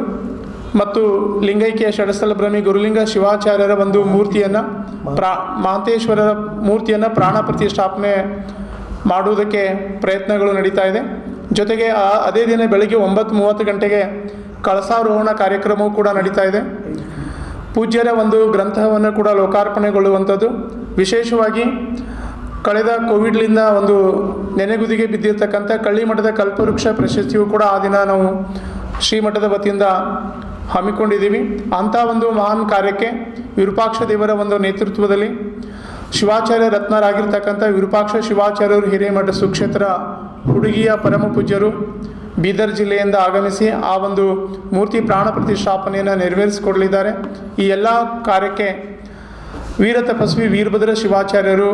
ಮತ್ತು ಲಿಂಗೈಕ್ಯ ಶಟಸ್ಥಲಭ್ರಮಿ ಗುರುಲಿಂಗ ಶಿವಾಚಾರ್ಯರ ಒಂದು ಮೂರ್ತಿಯನ್ನು ಮಹಂತೇಶ್ವರರ ಮೂರ್ತಿಯನ್ನು ಪ್ರಾಣ ಪ್ರತಿಷ್ಠಾಪನೆ ಮಾಡುವುದಕ್ಕೆ ಪ್ರಯತ್ನಗಳು ನಡೀತಾ ಇದೆ. ಜೊತೆಗೆ ಅದೇ ದಿನ ಬೆಳಗ್ಗೆ 9:30 ಗಂಟೆಗೆ ಕಳಸಾರೋಹಣ ಕಾರ್ಯಕ್ರಮವೂ ಕೂಡ ನಡೀತಾ ಇದೆ. ಪೂಜ್ಯರ ಒಂದು ಗ್ರಂಥವನ್ನು ಕೂಡ ಲೋಕಾರ್ಪಣೆಗೊಳ್ಳುವಂಥದ್ದು. ವಿಶೇಷವಾಗಿ ಕಳೆದ ಕೋವಿಡ್ಲಿಂದ ಒಂದು ನೆನೆಗುದಿಗೆ ಬಿದ್ದಿರ್ತಕ್ಕಂಥ ಕಳ್ಳಿಮಠದ ಕಲ್ಪವೃಕ್ಷ ಪ್ರಶಸ್ತಿಯು ಕೂಡ ಆ ದಿನ ನಾವು ಶ್ರೀಮಠದ ವತಿಯಿಂದ ಹಮ್ಮಿಕೊಂಡಿದ್ದೀವಿ. ಅಂಥ ಒಂದು ಮಹಾನ್ ಕಾರ್ಯಕ್ಕೆ ವಿರೂಪಾಕ್ಷ ದೇವರ ಒಂದು ನೇತೃತ್ವದಲ್ಲಿ ಶಿವಾಚಾರ್ಯ ರತ್ನರಾಗಿರ್ತಕ್ಕಂಥ ವಿರೂಪಾಕ್ಷ ಶಿವಾಚಾರ್ಯರು ಹಿರೇಮಠ ಸುಕ್ಷೇತ್ರ ಹುಡುಗಿಯ ಪರಮ ಪೂಜ್ಯರು ಬೀದರ್ ಜಿಲ್ಲೆಯಿಂದ ಆಗಮಿಸಿ ಆ ಒಂದು ಮೂರ್ತಿ ಪ್ರಾಣ ಪ್ರತಿಷ್ಠಾಪನೆಯನ್ನು ನೆರವೇರಿಸಿಕೊಡಲಿದ್ದಾರೆ. ಈ ಎಲ್ಲ ಕಾರ್ಯಕ್ಕೆ ವೀರ ತಪಸ್ವಿ ವೀರಭದ್ರ ಶಿವಾಚಾರ್ಯರು,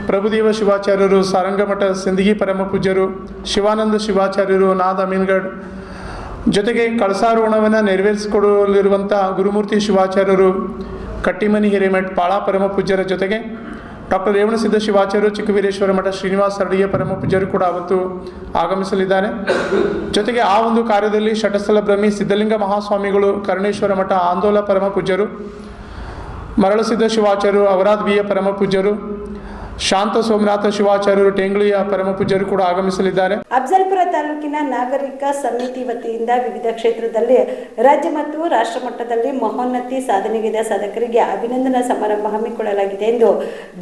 ಪ್ರಭುದೇವ ಶಿವಾಚಾರ್ಯರು, ಸಾರಂಗಮಠ ಸಿಂದಗಿ ಪರಮಪೂಜ್ಯರು, ಶಿವಾನಂದ ಶಿವಾಚಾರ್ಯರು, ನಾದ ಅಮೀನ್ಗಢ್, ಜೊತೆಗೆ ಕಳಸಾರೋಹಣವನ್ನು ನೆರವೇರಿಸಿಕೊಡಲಿರುವಂಥ ಗುರುಮೂರ್ತಿ ಶಿವಾಚಾರ್ಯರು, ಕಟ್ಟಿಮನಿ ಹಿರೇಮಠ್ ಪಾಳ ಪರಮಪೂಜ್ಯರ ಜೊತೆಗೆ ಡಾಕ್ಟರ್ ರೇವಣಸಿದ್ಧ ಶಿವಾಚಾರ್ಯರು, ಚಿಕ್ಕವೀರೇಶ್ವರ ಮಠ ಶ್ರೀನಿವಾಸ ಅರಡಿಯ ಪರಮಪೂಜ್ಯರು ಕೂಡ ಅವತ್ತು ಆಗಮಿಸಲಿದ್ದಾರೆ. ಜೊತೆಗೆ ಆ ಒಂದು ಕಾರ್ಯದಲ್ಲಿ ಶಟಸ್ಥಲ ಬ್ರಹ್ಮಿ ಸಿದ್ಧಲಿಂಗ ಮಹಾಸ್ವಾಮಿಗಳು, ಕರ್ಣೇಶ್ವರ ಮಠ ಆಂದೋಲ ಪರಮಪೂಜ್ಯರು, ಮರಳಸಿದ್ಧ ಶಿವಾಚಾರ್ಯರು, ಅವರಾದ್ ಬಿಯ ಪರಮಪೂಜ್ಯರು, ಶಾಂತ ಸೋಮನಾಥ ಶಿವಾಚಾರ್ಯರು, ಟೆಂಗ್ಳಿಯ ಪರಮಪೂಜ್ಯರು ಕೂಡ ಆಗಮಿಸಲಿದ್ದಾರೆ. ಅಫ್ಜಲ್ಪುರ ತಾಲೂಕಿನ ನಾಗರಿಕ ಸಮಿತಿ ವತಿಯಿಂದ ವಿವಿಧ ಕ್ಷೇತ್ರದಲ್ಲಿ ರಾಜ್ಯ ಮತ್ತು ರಾಷ್ಟ್ರ ಮಟ್ಟದಲ್ಲಿ ಮಹೋನ್ನತಿ ಸಾಧನೆಗಿದ ಸಾಧಕರಿಗೆ ಅಭಿನಂದನಾ ಸಮಾರಂಭ ಹಮ್ಮಿಕೊಳ್ಳಲಾಗಿದೆ ಎಂದು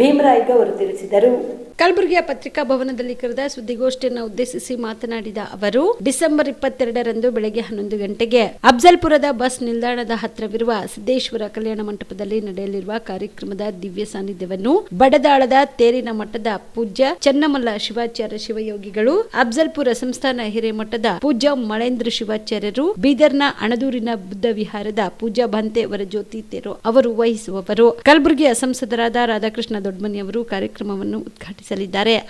ಭೀಮರಾಯ್ ಗೌರ್ ತಿಳಿಸಿದರು. ಕಲಬುರಗಿಯ ಪತ್ರಿಕಾ ಭವನದಲ್ಲಿ ಕರೆದ ಸುದ್ದಿಗೋಷ್ಠಿಯನ್ನು ಉದ್ದೇಶಿಸಿ ಮಾತನಾಡಿದ ಅವರು, ಡಿಸೆಂಬರ್ 22ರಂದು ಬೆಳಗ್ಗೆ 11 ಗಂಟೆಗೆ ಅಫ್ಜಲ್ಪುರದ ಬಸ್ ನಿಲ್ದಾಣದ ಹತ್ತಿರವಿರುವ ಸಿದ್ದೇಶ್ವರ ಕಲ್ಯಾಣ ಮಂಟಪದಲ್ಲಿ ನಡೆಯಲಿರುವ ಕಾರ್ಯಕ್ರಮದ ದಿವ್ಯ ಸಾನ್ನಿಧ್ಯವನ್ನು ಬಡದಾಳದ ತೇರಿನ ಮಠದ ಪೂಜ್ಯ ಚನ್ನಮಲ್ಲ ಶಿವಾಚಾರ್ಯ ಶಿವಯೋಗಿಗಳು, ಅಫ್ಜಲ್ಪುರ ಸಂಸ್ಥಾನ ಹಿರೇಮಠದ ಪೂಜ್ಯ ಮಳೇಂದ್ರ ಶಿವಾಚಾರ್ಯರು, ಬೀದರ್ನ ಅಣದೂರಿನ ಬುದ್ಧ ವಿಹಾರದ ಪೂಜ್ಯ ಭಂತೆ ವರಜ್ಯೋತಿ ತೇರೋ ಅವರು ವಹಿಸುವವರು. ಕಲಬುರಗಿಯ ಸಂಸದರಾದ ರಾಧಾಕೃಷ್ಣ ದೊಡ್ಮನಿ ಅವರು ಕಾರ್ಯಕ್ರಮವನ್ನು ಉದ್ಘಾಟಿಸಲಿದ್ದಾರೆ.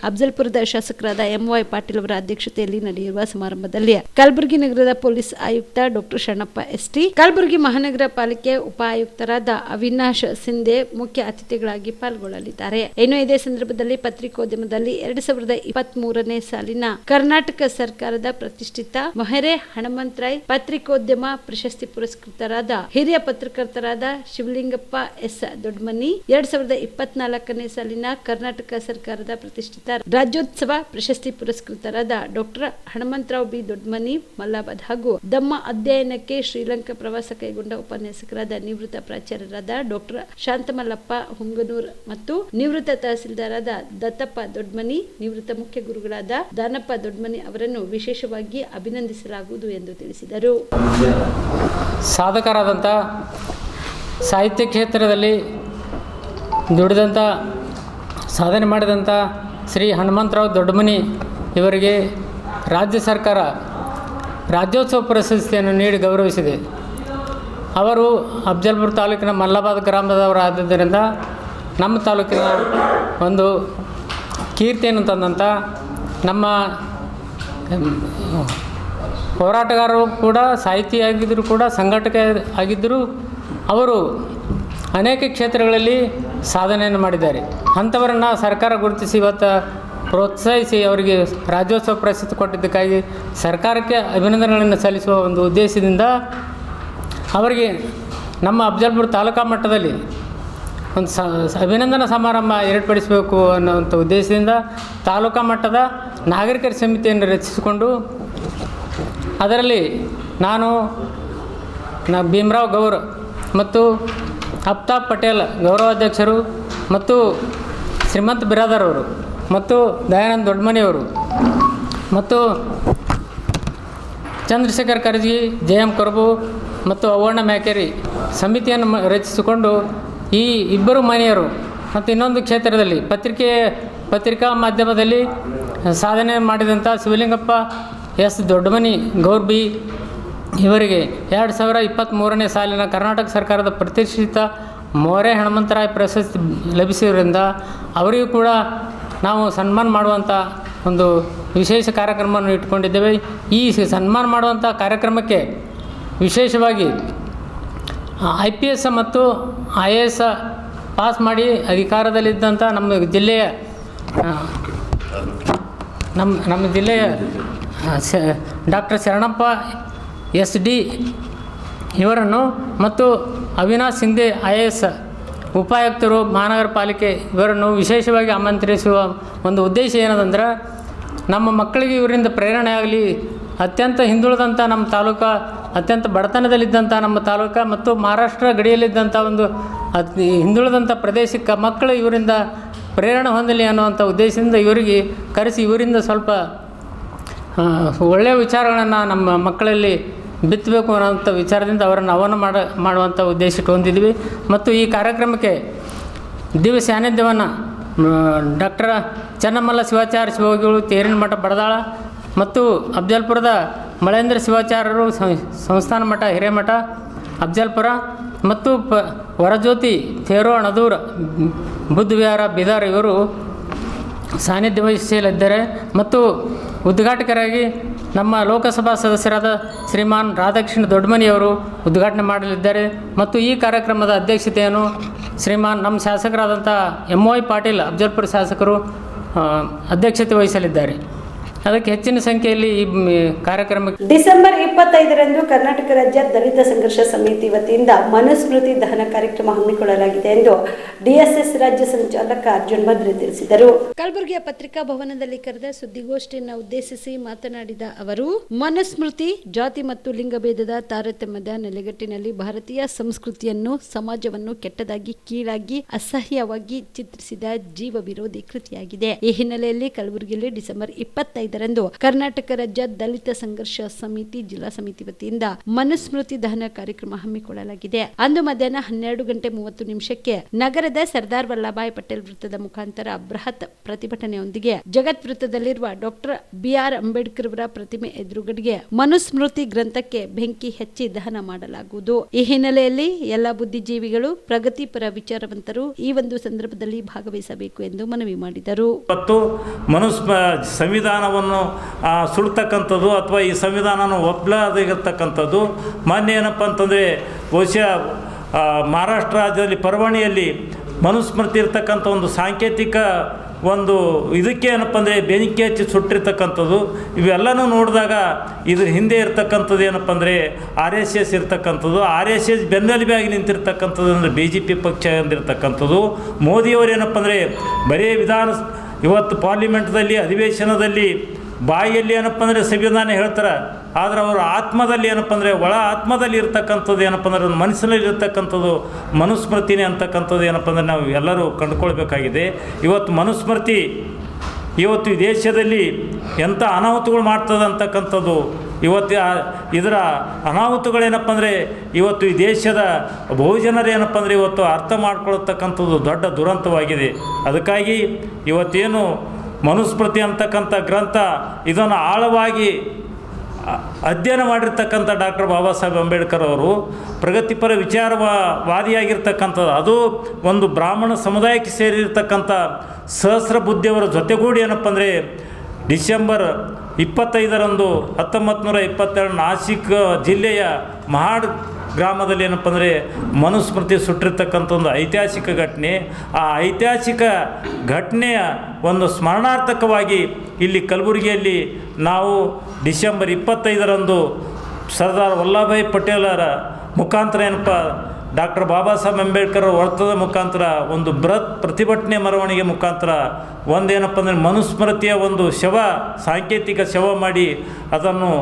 ಅಫ್ಜಲ್ಪುರದ ಶಾಸಕರಾದ MY ಪಾಟೀಲ್ ಅವರ ಅಧ್ಯಕ್ಷತೆಯಲ್ಲಿ ನಡೆಯುವ ಸಮಾರಂಭದಲ್ಲಿ ಕಲಬುರಗಿ ನಗರದ ಪೊಲೀಸ್ ಆಯುಕ್ತ ಡಾಕ್ಟರ್ ಶರಣಪ್ಪ ST, ಕಲಬುರಗಿ ಮಹಾನಗರ ಪಾಲಿಕೆ ಉಪ ಆಯುಕ್ತರಾದ ಅವಿನಾಶ್ ಸಿಂಧೆ ಮುಖ್ಯ ಅತಿಥಿಗಳಾಗಿ ಪಾಲ್ಗೊಳ್ಳಲಿದ್ದಾರೆ. ಇನ್ನು ಇದೇ ಸಂದರ್ಭದಲ್ಲಿ ಪತ್ರಿಕೋದ್ಯಮದಲ್ಲಿ 2023ನೇ ಸಾಲಿನ ಕರ್ನಾಟಕ ಸರ್ಕಾರದ ಪ್ರತಿಷ್ಠಿತ ಮೊಹರೆ ಹಣಮಂತರಾಯ್ ಪತ್ರಿಕೋದ್ಯಮ ಪ್ರಶಸ್ತಿ ಪುರಸ್ಕೃತರಾದ ಹಿರಿಯ ಪತ್ರಕರ್ತರಾದ ಶಿವಲಿಂಗಪ್ಪ S ದೊಡ್ಮನಿ, 2024ನೇ ಸಾಲಿನ ಕರ್ನಾಟಕ ಸರ್ಕಾರದ ಪ್ರತಿಷ್ಠಿತ ರಾಜ್ಯೋತ್ಸವ ಪ್ರಶಸ್ತಿ ಪುರಸ್ಕೃತರಾದ ಡಾಕ್ಟರ್ ಹಣಮಂತರಾವ್ B ದೊಡ್ಮನಿ ಮಲ್ಲಾಬಾದ್ ಹಾಗೂ ದಮ್ಮ ಅಧ್ಯಯನಕ್ಕೆ ಶ್ರೀಲಂಕಾ ಪ್ರವಾಸ ಕೈಗೊಂಡ ಉಪನ್ಯಾಸಕರಾದ ನಿವೃತ್ತ ಪ್ರಾಚಾರ್ಯರಾದ ಡಾಕ್ಟರ್ ಶಾಂತಮಲ್ಲಪ್ಪ ಹುಂಗನೂರ್ ಮತ್ತು ನಿವೃತ್ತ ತಹಸೀಲ್ದಾರಾದ ದತ್ತಪ್ಪ ದೊಡ್ಮನಿ, ನಿವೃತ್ತ ಮುಖ್ಯ ಗುರುಗಳಾದ ದಾನಪ್ಪ ದೊಡ್ಮನಿ ಅವರನ್ನು ವಿಶೇಷವಾಗಿ ಅಭಿನಂದಿಸಲಾಗುವುದು ಎಂದು ತಿಳಿಸಿದರು. ಸಾಧಕರಾದಂಥ ಸಾಹಿತ್ಯ ಕ್ಷೇತ್ರದಲ್ಲಿ ದುಡಿದಂಥ ಸಾಧನೆ ಮಾಡಿದಂಥ ಶ್ರೀ ಹನುಮಂತರಾವ್ ದೊಡ್ಡಮನಿ ಇವರಿಗೆ ರಾಜ್ಯ ಸರ್ಕಾರ ರಾಜ್ಯೋತ್ಸವ ಪ್ರಶಸ್ತಿಯನ್ನು ನೀಡಿ ಗೌರವಿಸಿದೆ. ಅವರು ಅಫ್ಜಲ್ಪುರ ತಾಲೂಕಿನ ಮಲ್ಲಾಬಾದ್ ಗ್ರಾಮದವರಾದ್ದರಿಂದ ನಮ್ಮ ತಾಲೂಕಿನ ಒಂದು ಕೀರ್ತಿಯನ್ನು ತಂದಂಥ ನಮ್ಮ ಹೋರಾಟಗಾರರು ಕೂಡ, ಸಾಹಿತಿಯಾಗಿದ್ದರೂ ಕೂಡ, ಸಂಘಟಕ ಆಗಿದ್ದರೂ ಅವರು ಅನೇಕ ಕ್ಷೇತ್ರಗಳಲ್ಲಿ ಸಾಧನೆಯನ್ನು ಮಾಡಿದ್ದಾರೆ. ಅಂಥವರನ್ನು ಸರ್ಕಾರ ಗುರುತಿಸಿ ಇವತ್ತು ಪ್ರೋತ್ಸಾಹಿಸಿ ಅವರಿಗೆ ರಾಜ್ಯೋತ್ಸವ ಪ್ರಶಸ್ತಿ ಕೊಟ್ಟಿದ್ದಕ್ಕಾಗಿ ಸರ್ಕಾರಕ್ಕೆ ಅಭಿನಂದನೆಗಳನ್ನು ಸಲ್ಲಿಸುವ ಒಂದು ಉದ್ದೇಶದಿಂದ ಅವರಿಗೆ ನಮ್ಮ ಅಫ್ಜಲ್ಪುರ ತಾಲೂಕಾ ಮಟ್ಟದಲ್ಲಿ ಒಂದು ಅಭಿನಂದನಾ ಸಮಾರಂಭ ಏರ್ಪಡಿಸಬೇಕು ಅನ್ನೋಂಥ ಉದ್ದೇಶದಿಂದ ತಾಲೂಕಾ ಮಟ್ಟದ ನಾಗರಿಕರ ಸಮಿತಿಯನ್ನು ರಚಿಸಿಕೊಂಡು ಅದರಲ್ಲಿ ನಾನು ಭೀಮರಾವ್ ಗೌರ್ ಮತ್ತು ಅಫ್ತಾಬ್ ಪಟೇಲ್ ಗೌರವಾಧ್ಯಕ್ಷರು ಮತ್ತು ಶ್ರೀಮಂತ್ ಬಿರಾದರ್ ಅವರು ಮತ್ತು ದಯಾನಂದ್ ದೊಡ್ಡಮನಿಯವರು ಮತ್ತು ಚಂದ್ರಶೇಖರ್ ಕರ್ಜಿ, JM ಕೊರಬು ಮತ್ತು ಅವ್ವಣ್ಣ ಮ್ಯಾಕೇರಿ ಸಮಿತಿಯನ್ನು ರಚಿಸಿಕೊಂಡು ಈ ಇಬ್ಬರು ಮನೆಯರು ಮತ್ತು ಇನ್ನೊಂದು ಕ್ಷೇತ್ರದಲ್ಲಿ ಪತ್ರಿಕಾ ಮಾಧ್ಯಮದಲ್ಲಿ ಸಾಧನೆ ಮಾಡಿದಂಥ ಶಿವಲಿಂಗಪ್ಪ S ದೊಡ್ಡಮನಿ ಗೌರ್ B ಇವರಿಗೆ 2023ನೇ ಸಾಲಿನ ಕರ್ನಾಟಕ ಸರ್ಕಾರದ ಪ್ರತಿಷ್ಠಿತ ಮೊಹರೆ ಹಣಮಂತರಾಯ್ ಪ್ರಶಸ್ತಿ ಲಭಿಸಿದ್ದರಿಂದ ಅವರಿಗೂ ಕೂಡ ನಾವು ಸನ್ಮಾನ ಮಾಡುವಂಥ ಒಂದು ವಿಶೇಷ ಕಾರ್ಯಕ್ರಮವನ್ನು ಇಟ್ಕೊಂಡಿದ್ದೇವೆ. ಈ ಸನ್ಮಾನ ಮಾಡುವಂಥ ಕಾರ್ಯಕ್ರಮಕ್ಕೆ ವಿಶೇಷವಾಗಿ IPS ಮತ್ತು IAS ಪಾಸ್ ಮಾಡಿ ಅಧಿಕಾರದಲ್ಲಿದ್ದಂಥ ನಮ್ಮ ಜಿಲ್ಲೆಯ ಡಾಕ್ಟರ್ ಶರಣಪ್ಪ SD ಇವರನ್ನು ಮತ್ತು ಅವಿನಾಶ್ ಸಿಂಧೆ IAS ಉಪಾಯುಕ್ತರು ಮಹಾನಗರ ಪಾಲಿಕೆ ಇವರನ್ನು ವಿಶೇಷವಾಗಿ ಆಮಂತ್ರಿಸುವ ಒಂದು ಉದ್ದೇಶ ಏನದಂದ್ರೆ ನಮ್ಮ ಮಕ್ಕಳಿಗೆ ಇವರಿಂದ ಪ್ರೇರಣೆ ಆಗಲಿ. ಅತ್ಯಂತ ಹಿಂದುಳಿದಂಥ ನಮ್ಮ ತಾಲೂಕು, ಅತ್ಯಂತ ಬಡತನದಲ್ಲಿದ್ದಂಥ ನಮ್ಮ ತಾಲೂಕು ಮತ್ತು ಮಹಾರಾಷ್ಟ್ರ ಗಡಿಯಲ್ಲಿದ್ದಂಥ ಒಂದು ಹಿಂದುಳಿದಂಥ ಪ್ರದೇಶಕ್ಕೆ ಮಕ್ಕಳು ಇವರಿಂದ ಪ್ರೇರಣೆ ಹೊಂದಲಿ ಅನ್ನುವಂಥ ಉದ್ದೇಶದಿಂದ ಇವರಿಗೆ ಕರೆಸಿ ಇವರಿಂದ ಸ್ವಲ್ಪ ಒಳ್ಳೆಯ ವಿಚಾರಗಳನ್ನು ನಮ್ಮ ಮಕ್ಕಳಲ್ಲಿ ಬಿತ್ತಬೇಕು ಅನ್ನೋಂಥ ವಿಚಾರದಿಂದ ಅವರನ್ನು ಮಾಡುವಂಥ ಉದ್ದೇಶ ಹೊಂದಿದ್ವಿ. ಮತ್ತು ಈ ಕಾರ್ಯಕ್ರಮಕ್ಕೆ ದಿವ್ಯ ಸಾನ್ನಿಧ್ಯವನ್ನು ಡಾಕ್ಟರ್ ಚನ್ನಮಲ್ಲ ಶಿವಾಚಾರ್ಯ ಶಿವಯೋಗಿಗಳು, ತೇರಿನ ಮಠ ಬಡದಾಳ ಮತ್ತು ಅಫ್ಜಲ್ಪುರದ ಮಳೇಂದ್ರ ಶಿವಾಚಾರ್ಯರು, ಸಂಸ್ಥಾನ ಮಠ ಹಿರೇಮಠ ಅಫ್ಜಲ್ಪುರ ಮತ್ತು ವರಜ್ಯೋತಿ ಥೇರೋ ಅಣದೂರ್ ಬುದ್ಧ ವಿಹಾರ ಬೀದರ್ ಇವರು ಸಾನ್ನಿಧ್ಯ ವಹಿಸಲಿದ್ದಾರೆ ಮತ್ತು ಉದ್ಘಾಟಕರಾಗಿ ನಮ್ಮ ಲೋಕಸಭಾ ಸದಸ್ಯರಾದ ಶ್ರೀಮಾನ್ ರಾಧಾಕೃಷ್ಣ ದೊಡ್ಡಮನಿಯವರು ಉದ್ಘಾಟನೆ ಮಾಡಲಿದ್ದಾರೆ ಮತ್ತು ಈ ಕಾರ್ಯಕ್ರಮದ ಅಧ್ಯಕ್ಷತೆಯನ್ನು ಶ್ರೀಮಾನ್ ನಮ್ಮ ಶಾಸಕರಾದಂಥ MY ಪಾಟೀಲ್ ಅಫಜಲ್ಪುರ ಶಾಸಕರು ಅಧ್ಯಕ್ಷತೆ ವಹಿಸಲಿದ್ದಾರೆ. ಅದಕ್ಕೆ ಹೆಚ್ಚಿನ ಸಂಖ್ಯೆಯಲ್ಲಿ ಈ ಕಾರ್ಯಕ್ರಮಕ್ಕೆ ಡಿಸೆಂಬರ್ 25ರಂದು ಕರ್ನಾಟಕ ರಾಜ್ಯ ದಲಿತ ಸಂಘರ್ಷ ಸಮಿತಿ ವತಿಯಿಂದ ಮನುಸ್ಮೃತಿ ದಹನ ಕಾರ್ಯಕ್ರಮ ಹಮ್ಮಿಕೊಳ್ಳಲಾಗಿದೆ ಎಂದು DSS ರಾಜ್ಯ ಸಂಚಾಲಕ ಅರ್ಜುನ್ ಭದ್ರೆ ತಿಳಿಸಿದರು. ಕಲಬುರಗಿಯ ಪತ್ರಿಕಾ ಭವನದಲ್ಲಿ ಕರೆದ ಸುದ್ದಿಗೋಷ್ಠಿಯನ್ನು ಉದ್ದೇಶಿಸಿ ಮಾತನಾಡಿದ ಅವರು, ಮನುಸ್ಮೃತಿ ಜಾತಿ ಮತ್ತು ಲಿಂಗಭೇದದ ತಾರತಮ್ಯದ ನೆಲೆಗಟ್ಟಿನಲ್ಲಿ ಭಾರತೀಯ ಸಂಸ್ಕೃತಿಯನ್ನು, ಸಮಾಜವನ್ನು ಕೆಟ್ಟದಾಗಿ, ಕೀಳಾಗಿ, ಅಸಹ್ಯವಾಗಿ ಚಿತ್ರಿಸಿದ ಜೀವ ವಿರೋಧಿ ಕೃತಿಯಾಗಿದೆ. ಈ ಹಿನ್ನೆಲೆಯಲ್ಲಿ ಕಲಬುರಗಿಯಲ್ಲಿ ಡಿಸೆಂಬರ್ 25 ಕರ್ನಾಟಕ ರಾಜ್ಯ ದಲಿತ ಸಂಘರ್ಷ ಸಮಿತಿ ಜಿಲ್ಲಾ ಸಮಿತಿ ವತಿಯಿಂದ ಮನುಸ್ಮೃತಿ ದಹನ ಕಾರ್ಯಕ್ರಮ ಹಮ್ಮಿಕೊಳ್ಳಲಾಗಿದೆ. ಅಂದು ಮಧ್ಯಾಹ್ನ 12:30 ನಗರದ ಸರ್ದಾರ್ ವಲ್ಲಭಾಯ್ ಪಟೇಲ್ ವೃತ್ತದ ಮುಖಾಂತರ ಬೃಹತ್ ಪ್ರತಿಭಟನೆಯೊಂದಿಗೆ ಜಗತ್ ವೃತ್ತದಲ್ಲಿರುವ ಡಾಕ್ಟರ್ BR ಅಂಬೇಡ್ಕರ್ ಅವರ ಪ್ರತಿಮೆ ಎದುರುಗಡೆಗೆ ಮನುಸ್ಮೃತಿ ಗ್ರಂಥಕ್ಕೆ ಬೆಂಕಿ ಹಚ್ಚಿ ದಹನ ಮಾಡಲಾಗುವುದು. ಈ ಹಿನ್ನೆಲೆಯಲ್ಲಿ ಎಲ್ಲ ಬುದ್ಧಿಜೀವಿಗಳು, ಪ್ರಗತಿಪರ ವಿಚಾರವಂತರು ಈ ಒಂದು ಸಂದರ್ಭದಲ್ಲಿ ಭಾಗವಹಿಸಬೇಕು ಎಂದು ಮನವಿ ಮಾಡಿದರು. ಸಂವಿಧಾನವನ್ನು ಸುಡ್ತಕ್ಕಂಥದ್ದು ಅಥವಾ ಈ ಸಂವಿಧಾನನ ಒಪ್ಪಲಾಗಿರ್ತಕ್ಕಂಥದ್ದು ಮಾನ್ಯ ಏನಪ್ಪ ಅಂತಂದರೆ ಬಹುಶಃ ಮಹಾರಾಷ್ಟ್ರ ರಾಜ್ಯದಲ್ಲಿ ಪರವಣಿಯಲ್ಲಿ ಮನುಸ್ಮೃತಿ ಇರ್ತಕ್ಕಂಥ ಒಂದು ಸಾಂಕೇತಿಕ ಒಂದು ಇದಕ್ಕೆ ಏನಪ್ಪ ಅಂದರೆ ಬೆಂಕಿ ಹಚ್ಚಿ ಸುಟ್ಟಿರ್ತಕ್ಕಂಥದ್ದು ಇವೆಲ್ಲನೂ ನೋಡಿದಾಗ ಇದ್ರ ಹಿಂದೆ ಇರ್ತಕ್ಕಂಥದ್ದು ಏನಪ್ಪ ಅಂದರೆ RSS ಇರ್ತಕ್ಕಂಥದ್ದು, RSS ಬೆನ್ನೆಲುಬಾಗಿ ನಿಂತಿರ್ತಕ್ಕಂಥದ್ದು ಅಂದರೆ BJP ಪಕ್ಷ ಅಂದಿರ್ತಕ್ಕಂಥದ್ದು. ಮೋದಿಯವರು ಏನಪ್ಪ ಅಂದರೆ ಬರೀ ಇವತ್ತು ಪಾರ್ಲಿಮೆಂಟ್ದಲ್ಲಿ ಅಧಿವೇಶನದಲ್ಲಿ ಬಾಯಿಯಲ್ಲಿ ಏನಪ್ಪ ಅಂದರೆ ಸಂವಿಧಾನ ಹೇಳ್ತಾರೆ, ಆದರೆ ಅವರ ಆತ್ಮದಲ್ಲಿ ಏನಪ್ಪ ಅಂದರೆ ಒಳ ಆತ್ಮದಲ್ಲಿ ಇರ್ತಕ್ಕಂಥದ್ದು ಏನಪ್ಪ ಅಂದರೆ ಒಂದು ಮನಸ್ಸಿನಲ್ಲಿ ಇರ್ತಕ್ಕಂಥದ್ದು ಮನುಸ್ಮೃತಿನೇ ಅಂತಕ್ಕಂಥದ್ದು ಏನಪ್ಪ ಅಂದರೆ ನಾವು ಎಲ್ಲರೂ ಕಂಡುಕೊಳ್ಬೇಕಾಗಿದೆ. ಇವತ್ತು ಮನುಸ್ಮೃತಿ ಇವತ್ತು ಈ ದೇಶದಲ್ಲಿ ಎಂಥ ಅನಾಹುತಗಳು ಮಾಡ್ತದೆ ಅಂತಕ್ಕಂಥದ್ದು ಇವತ್ತು ಇದರ ಅನಾಹುತಗಳೇನಪ್ಪ ಅಂದರೆ ಇವತ್ತು ಈ ದೇಶದ ಬಹುಜನರು ಏನಪ್ಪ ಅಂದರೆ ಇವತ್ತು ಅರ್ಥ ಮಾಡ್ಕೊಳ್ತಕ್ಕಂಥದ್ದು ದೊಡ್ಡ ದುರಂತವಾಗಿದೆ. ಅದಕ್ಕಾಗಿ ಇವತ್ತೇನು ಮನುಸ್ಮೃತಿ ಅಂತಕ್ಕಂಥ ಗ್ರಂಥ ಇದನ್ನು ಆಳವಾಗಿ ಅಧ್ಯಯನ ಮಾಡಿರ್ತಕ್ಕಂಥ ಡಾಕ್ಟರ್ ಬಾಬಾ ಸಾಹೇಬ್ ಅಂಬೇಡ್ಕರ್ ಅವರು ಪ್ರಗತಿಪರ ವಿಚಾರವಾದಿಯಾಗಿರ್ತಕ್ಕಂಥದ್ದು, ಅದು ಒಂದು ಬ್ರಾಹ್ಮಣ ಸಮುದಾಯಕ್ಕೆ ಸೇರಿರ್ತಕ್ಕಂಥ ಸಹಸ್ರ ಬುದ್ಧಿಯವರ ಜೊತೆಗೂಡಿ ಏನಪ್ಪ ಅಂದರೆ ಡಿಸೆಂಬರ್ 25ರಂದು 1922 ನಾಸಿಕ್ ಜಿಲ್ಲೆಯ ಮಹಾಡ್ ಗ್ರಾಮದಲ್ಲಿ ಏನಪ್ಪ ಅಂದರೆ ಮನುಸ್ಮೃತಿ ಸುಟ್ಟಿರ್ತಕ್ಕಂಥ ಒಂದು ಐತಿಹಾಸಿಕ ಘಟನೆ. ಆ ಐತಿಹಾಸಿಕ ಘಟನೆಯ ಒಂದು ಸ್ಮರಣಾರ್ಥಕವಾಗಿ ಇಲ್ಲಿ ಕಲಬುರಗಿಯಲ್ಲಿ ನಾವು ಡಿಸೆಂಬರ್ 25ರಂದು ಸರ್ದಾರ್ ವಲ್ಲಭಾಯ್ ಪಟೇಲರ ಮುಖಾಂತರ ಏನಪ್ಪ ಡಾಕ್ಟರ್ ಬಾಬಾ ಸಾಹೇಬ್ ಅಂಬೇಡ್ಕರ್ ವರ್ತದ ಮುಖಾಂತರ ಒಂದು ಬೃಹತ್ ಪ್ರತಿಭಟನೆ ಮೆರವಣಿಗೆ ಮುಖಾಂತರ ಒಂದೇನಪ್ಪ ಅಂದರೆ ಮನುಸ್ಮೃತಿಯ ಒಂದು ಸಾಂಕೇತಿಕ ಶವ ಮಾಡಿ ಅದನ್ನು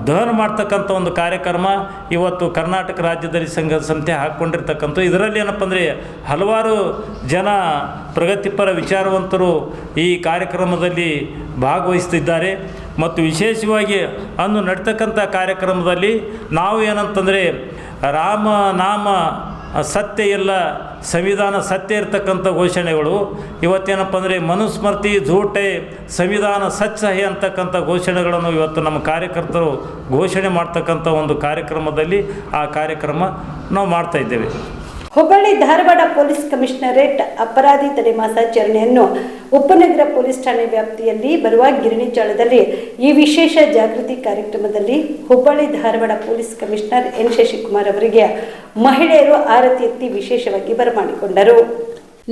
ದಹನ ಮಾಡ್ತಕ್ಕಂಥ ಒಂದು ಕಾರ್ಯಕ್ರಮ ಇವತ್ತು ಕರ್ನಾಟಕ ರಾಜ್ಯದಲ್ಲಿ ಸಂಘ ಸಂಸ್ಥೆ ಹಾಕ್ಕೊಂಡಿರ್ತಕ್ಕಂಥ. ಇದರಲ್ಲಿ ಏನಪ್ಪ ಅಂದರೆ ಹಲವಾರು ಜನ ಪ್ರಗತಿಪರ ವಿಚಾರವಂತರು ಈ ಕಾರ್ಯಕ್ರಮದಲ್ಲಿ ಭಾಗವಹಿಸ್ತಿದ್ದಾರೆ. ಮತ್ತು ವಿಶೇಷವಾಗಿ ಅಂದು ನಡ್ತಕ್ಕಂಥ ಕಾರ್ಯಕ್ರಮದಲ್ಲಿ ನಾವು ಏನಂತಂದರೆ ರಾಮ ನಾಮ ಸತ್ಯ ಇಲ್ಲ, ಸಂವಿಧಾನ ಸತ್ಯ ಇರ್ತಕ್ಕಂಥ ಘೋಷಣೆಗಳು ಇವತ್ತೇನಪ್ಪ ಅಂದರೆ ಮನುಸ್ಮೃತಿ ಝೂಟೆ ಸಂವಿಧಾನ ಸಚ್ ಹೇ ಅಂತಕ್ಕಂಥ ಘೋಷಣೆಗಳನ್ನು ಇವತ್ತು ನಮ್ಮ ಕಾರ್ಯಕರ್ತರು ಘೋಷಣೆ ಮಾಡ್ತಕ್ಕಂಥ ಒಂದು ಕಾರ್ಯಕ್ರಮದಲ್ಲಿ ಆ ಕಾರ್ಯಕ್ರಮ ನಾವು ಮಾಡ್ತಾಯಿದ್ದೇವೆ. ಹುಬ್ಬಳ್ಳಿ ಧಾರವಾಡ ಪೊಲೀಸ್ ಕಮಿಷನರೇಟ್ ಅಪರಾಧಿ ತಡೆ ಮಾಸಾಚರಣೆಯನ್ನು ಉಪನಗರ ಪೊಲೀಸ್ ಠಾಣೆ ವ್ಯಾಪ್ತಿಯಲ್ಲಿ ಬರುವ ಗಿರಣಿಚಾಳದಲ್ಲಿ ಈ ವಿಶೇಷ ಜಾಗೃತಿ ಕಾರ್ಯಕ್ರಮದಲ್ಲಿ Hubballi Dharwad police commissioner N. Shashikumar ಅವರಿಗೆ ಮಹಿಳೆಯರು ಆರತಿ ಎತ್ತಿ ವಿಶೇಷವಾಗಿ ಬರಮಾಡಿಕೊಂಡರು.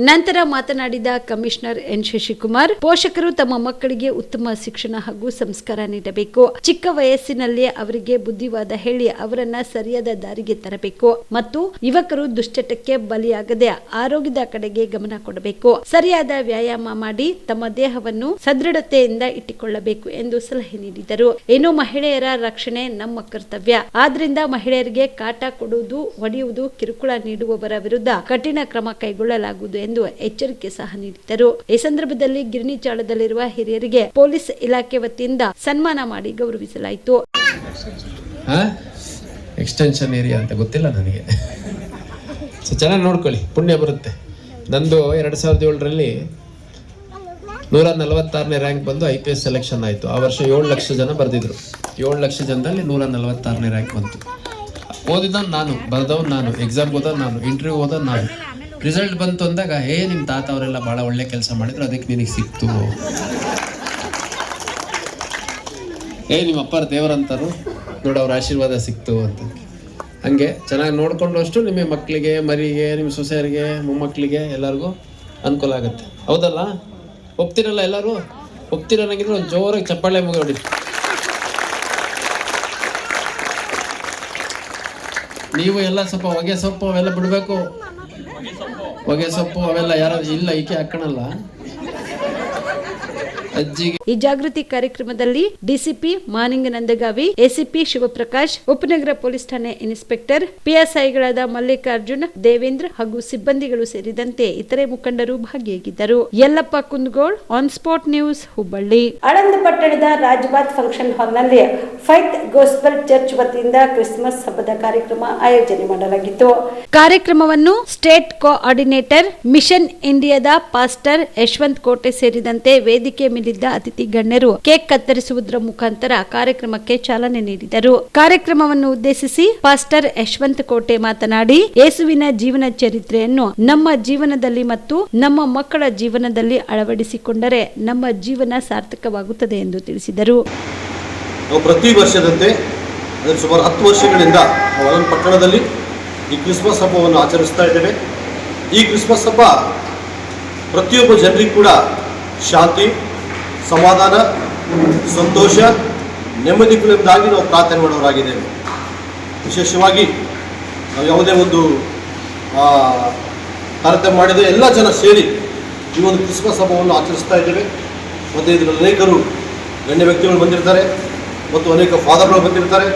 ನಂತರ ಮಾತನಾಡಿದ ಕಮಿಷನರ್ N. ಶಶಿಕುಮಾರ್, ಪೋಷಕರು ತಮ್ಮ ಮಕ್ಕಳಿಗೆ ಉತ್ತಮ ಶಿಕ್ಷಣ ಹಾಗೂ ಸಂಸ್ಕಾರ ನೀಡಬೇಕು. ಚಿಕ್ಕ ವಯಸ್ಸಿನಲ್ಲೇ ಅವರಿಗೆ ಬುದ್ಧಿವಾದ ಹೇಳಿ ಅವರನ್ನ ಸರಿಯಾದ ದಾರಿಗೆ ತರಬೇಕು ಮತ್ತು ಯುವಕರು ದುಶ್ಚಟಕ್ಕೆ ಬಲಿಯಾಗದೆ ಆರೋಗ್ಯದ ಕಡೆಗೆ ಗಮನ ಕೊಡಬೇಕು. ಸರಿಯಾದ ವ್ಯಾಯಾಮ ಮಾಡಿ ತಮ್ಮ ದೇಹವನ್ನು ಸದೃಢತೆಯಿಂದ ಇಟ್ಟುಕೊಳ್ಳಬೇಕು ಎಂದು ಸಲಹೆ ನೀಡಿದರು. ಇನ್ನು ಮಹಿಳೆಯರ ರಕ್ಷಣೆ ನಮ್ಮ ಕರ್ತವ್ಯ. ಆದ್ರಿಂದ ಮಹಿಳೆಯರಿಗೆ ಕಾಟ ಕೊಡುವುದು, ಹೊಡೆಯುವುದು, ಕಿರುಕುಳ ನೀಡುವವರ ವಿರುದ್ಧ ಕಠಿಣ ಕ್ರಮ ಕೈಗೊಳ್ಳಲಾಗುವುದು ಎಂದು ಎಚ್ಚರಿಕೆ ಸಹ ನೀಡಿದರು. ಈ ಸಂದರ್ಭದಲ್ಲಿ ಗಿರಣಿಚಾಳದಲ್ಲಿರುವ ಹಿರಿಯರಿಗೆ ಪೊಲೀಸ್ ಇಲಾಖೆ ವತಿಯಿಂದ ಸನ್ಮಾನ ಮಾಡಿ ಗೌರವಿಸಲಾಯಿತು. ಎಕ್ಸ್ಟೆನ್ಷನ್ ಏರಿಯಾ ಅಂತ ಗೊತ್ತಿಲ್ಲ ನನಗೆ. ಸೊ ಚೆನ್ನಾಗಿ ನೋಡ್ಕೊಳ್ಳಿ, ಪುಣ್ಯ ಬರುತ್ತೆ. ನಂದು 2007ರಲ್ಲಿ 146ನೇ ರ್ಯಾಂಕ್ ಬಂದು IPS ಸೆಲೆಕ್ಷನ್ ಆಯಿತು. ಆ ವರ್ಷ 7 ಲಕ್ಷ ಜನ ಬರೆದಿದ್ರು. 7 ಲಕ್ಷ ಜನದಲ್ಲಿ 146ನೇ ರ್ಯಾಂಕ್ ಬಂತು. ಓದಿದವ್ ನಾನು, ಬರೆದವ್ ನಾನು, ಎಕ್ಸಾಮ್ಗೆ ಹೋದವ್ ನಾನು, ಇಂಟರ್ವ್ಯೂ ಹೋದವ್ ನಾನು. ರಿಸಲ್ಟ್ ಬಂತು ಅಂದಾಗ ನಿಮ್ಮ ತಾತ ಅವರೆಲ್ಲ ಭಾಳ ಒಳ್ಳೆ ಕೆಲಸ ಮಾಡಿದ್ರು, ಅದಕ್ಕೆ ನಿನಗೆ ಸಿಕ್ತು. ನಿಮ್ಮ ಅಪ್ಪರ ದೇವರಂತಾರು ನೋಡಿ, ಅವ್ರ ಆಶೀರ್ವಾದ ಸಿಕ್ತು ಅಂತ. ಹಂಗೆ ಚೆನ್ನಾಗಿ ನೋಡ್ಕೊಂಡು ಅಷ್ಟು ನಿಮ್ಮ ಮಕ್ಕಳಿಗೆ, ಮರಿಗೆ, ನಿಮ್ಮ ಸೊಸೆಯರಿಗೆ, ಮೊಮ್ಮಕ್ಕಳಿಗೆ ಎಲ್ಲರಿಗೂ ಅನುಕೂಲ ಆಗುತ್ತೆ. ಹೌದಲ್ಲ? ಒಪ್ತಿರಲ್ಲ ಎಲ್ಲರೂ? ಒಪ್ತಿರ ನನಗಿದ್ರೆ ಒಂದು ಜೋರಾಗಿ ಚಪ್ಪಾಳೆ ಮುಗಿಡಿ. ನೀವು ಎಲ್ಲ ಸ್ವಲ್ಪ ಹೊಗೆ ಸೊಪ್ಪು ಅವೆಲ್ಲ ಬಿಡಬೇಕು. ಹೊಗೆ ಸೊಪ್ಪು ಅವೆಲ್ಲ ಯಾರು ಇಲ್ಲ, ಈಕೆ ಹಾಕೋಣಲ್ಲ ಅಜ್ಜಿಗೆ. ಈ ಜಾಗೃತಿ ಕಾರ್ಯಕ್ರಮದಲ್ಲಿ ಡಿಸಿಪಿ ಮಾನಿಂಗನಂದಗಾವಿ, ಎಸಿಪಿ ಶಿವಪ್ರಕಾಶ್, ಉಪನಗರ ಪೊಲೀಸ್ ಠಾಣೆ ಇನ್ಸ್ಪೆಕ್ಟರ್, ಪಿಎಸ್ಐಗಳಾದ ಮಲ್ಲಿಕಾರ್ಜುನ್, ದೇವೇಂದ್ರ ಹಾಗೂ ಸಿಬ್ಬಂದಿಗಳು ಸೇರಿದಂತೆ ಇತರೆ ಮುಖಂಡರು ಭಾಗಿಯಾಗಿದ್ದರು. Yallappa Kundagol, on spot news, Hubballi. Aland ಪಟ್ಟಣದ ರಾಜ್ಬಾತ್ ಫಂಕ್ಷನ್ ಹಾಲ್ನಲ್ಲಿ ಫೈತ್ ಗೋಸ್ಪಲ್ ಚರ್ಚ್ ವತಿಯಿಂದ ಕ್ರಿಸ್ಮಸ್ ಹಬ್ಬದ ಕಾರ್ಯಕ್ರಮ ಆಯೋಜನೆ ಮಾಡಲಾಗಿತ್ತು. ಕಾರ್ಯಕ್ರಮವನ್ನು ಸ್ಟೇಟ್ ಕೋಆರ್ಡಿನೇಟರ್ ಮಿಷನ್ ಇಂಡಿಯಾದ ಪಾಸ್ಟರ್ ಯಶವಂತ್ ಕೋಟೆ ಸೇರಿದಂತೆ ವೇದಿಕೆ ಮೇಲಿದ್ದ ಅತಿಥಿ ಗಣ್ಯರು ಕೇಕ್ ಕತ್ತರಿಸುವುದರ ಮುಖಾಂತರ ಕಾರ್ಯಕ್ರಮಕ್ಕೆ ಚಾಲನೆ ನೀಡಿದರು. ಕಾರ್ಯಕ್ರಮವನ್ನು ಉದ್ದೇಶಿಸಿ ಪಾಸ್ಟರ್ ಯಶವಂತ್ ಕೋಟೆ ಮಾತನಾಡಿ, ಯೇಸುವಿನ ಜೀವನ ಚರಿತ್ರೆಯನ್ನು ನಮ್ಮ ಜೀವನದಲ್ಲಿ ಮತ್ತು ನಮ್ಮ ಮಕ್ಕಳ ಜೀವನದಲ್ಲಿ ಅಳವಡಿಸಿಕೊಂಡರೆ ನಮ್ಮ ಜೀವನ ಸಾರ್ಥಕವಾಗುತ್ತದೆ ಎಂದು ತಿಳಿಸಿದರು. ನಾವು ಪ್ರತಿ ವರ್ಷದಂತೆ ಸುಮಾರು 10 ವರ್ಷಗಳಿಂದ ಆಳಂದ ಪಟ್ಟಣದಲ್ಲಿ ಈ ಕ್ರಿಸ್ಮಸ್ ಹಬ್ಬವನ್ನು ಆಚರಿಸ್ತಾ ಇದ್ದೇವೆ. ಈ ಕ್ರಿಸ್ಮಸ್ ಹಬ್ಬ ಪ್ರತಿಯೊಬ್ಬ ಜನರಿಗೂ ಕೂಡ ಶಾಂತಿ, ಸಮಾಧಾನ, ಸಂತೋಷ, ನೆಮ್ಮದಿಗಳಿಂದಾಗಿ ನಾವು ಪ್ರಾರ್ಥನೆ ಮಾಡೋರಾಗಿದ್ದೇವೆ. ವಿಶೇಷವಾಗಿ ನಾವು ಯಾವುದೇ ಒಂದು ತಾರತಮ್ಯ ಮಾಡಿದ ಎಲ್ಲ ಜನ ಸೇರಿ ಈ ಒಂದು ಕ್ರಿಸ್ಮಸ್ ಹಬ್ಬವನ್ನು ಆಚರಿಸ್ತಾ ಇದ್ದೇವೆ. ಮತ್ತು ಇದರಲ್ಲಿ ಅನೇಕರು ಗಣ್ಯ ವ್ಯಕ್ತಿಗಳು ಬಂದಿರ್ತಾರೆ ಮತ್ತು ಅನೇಕ ಫಾದರ್ಗಳು ಬಂದಿರ್ತಾರೆ.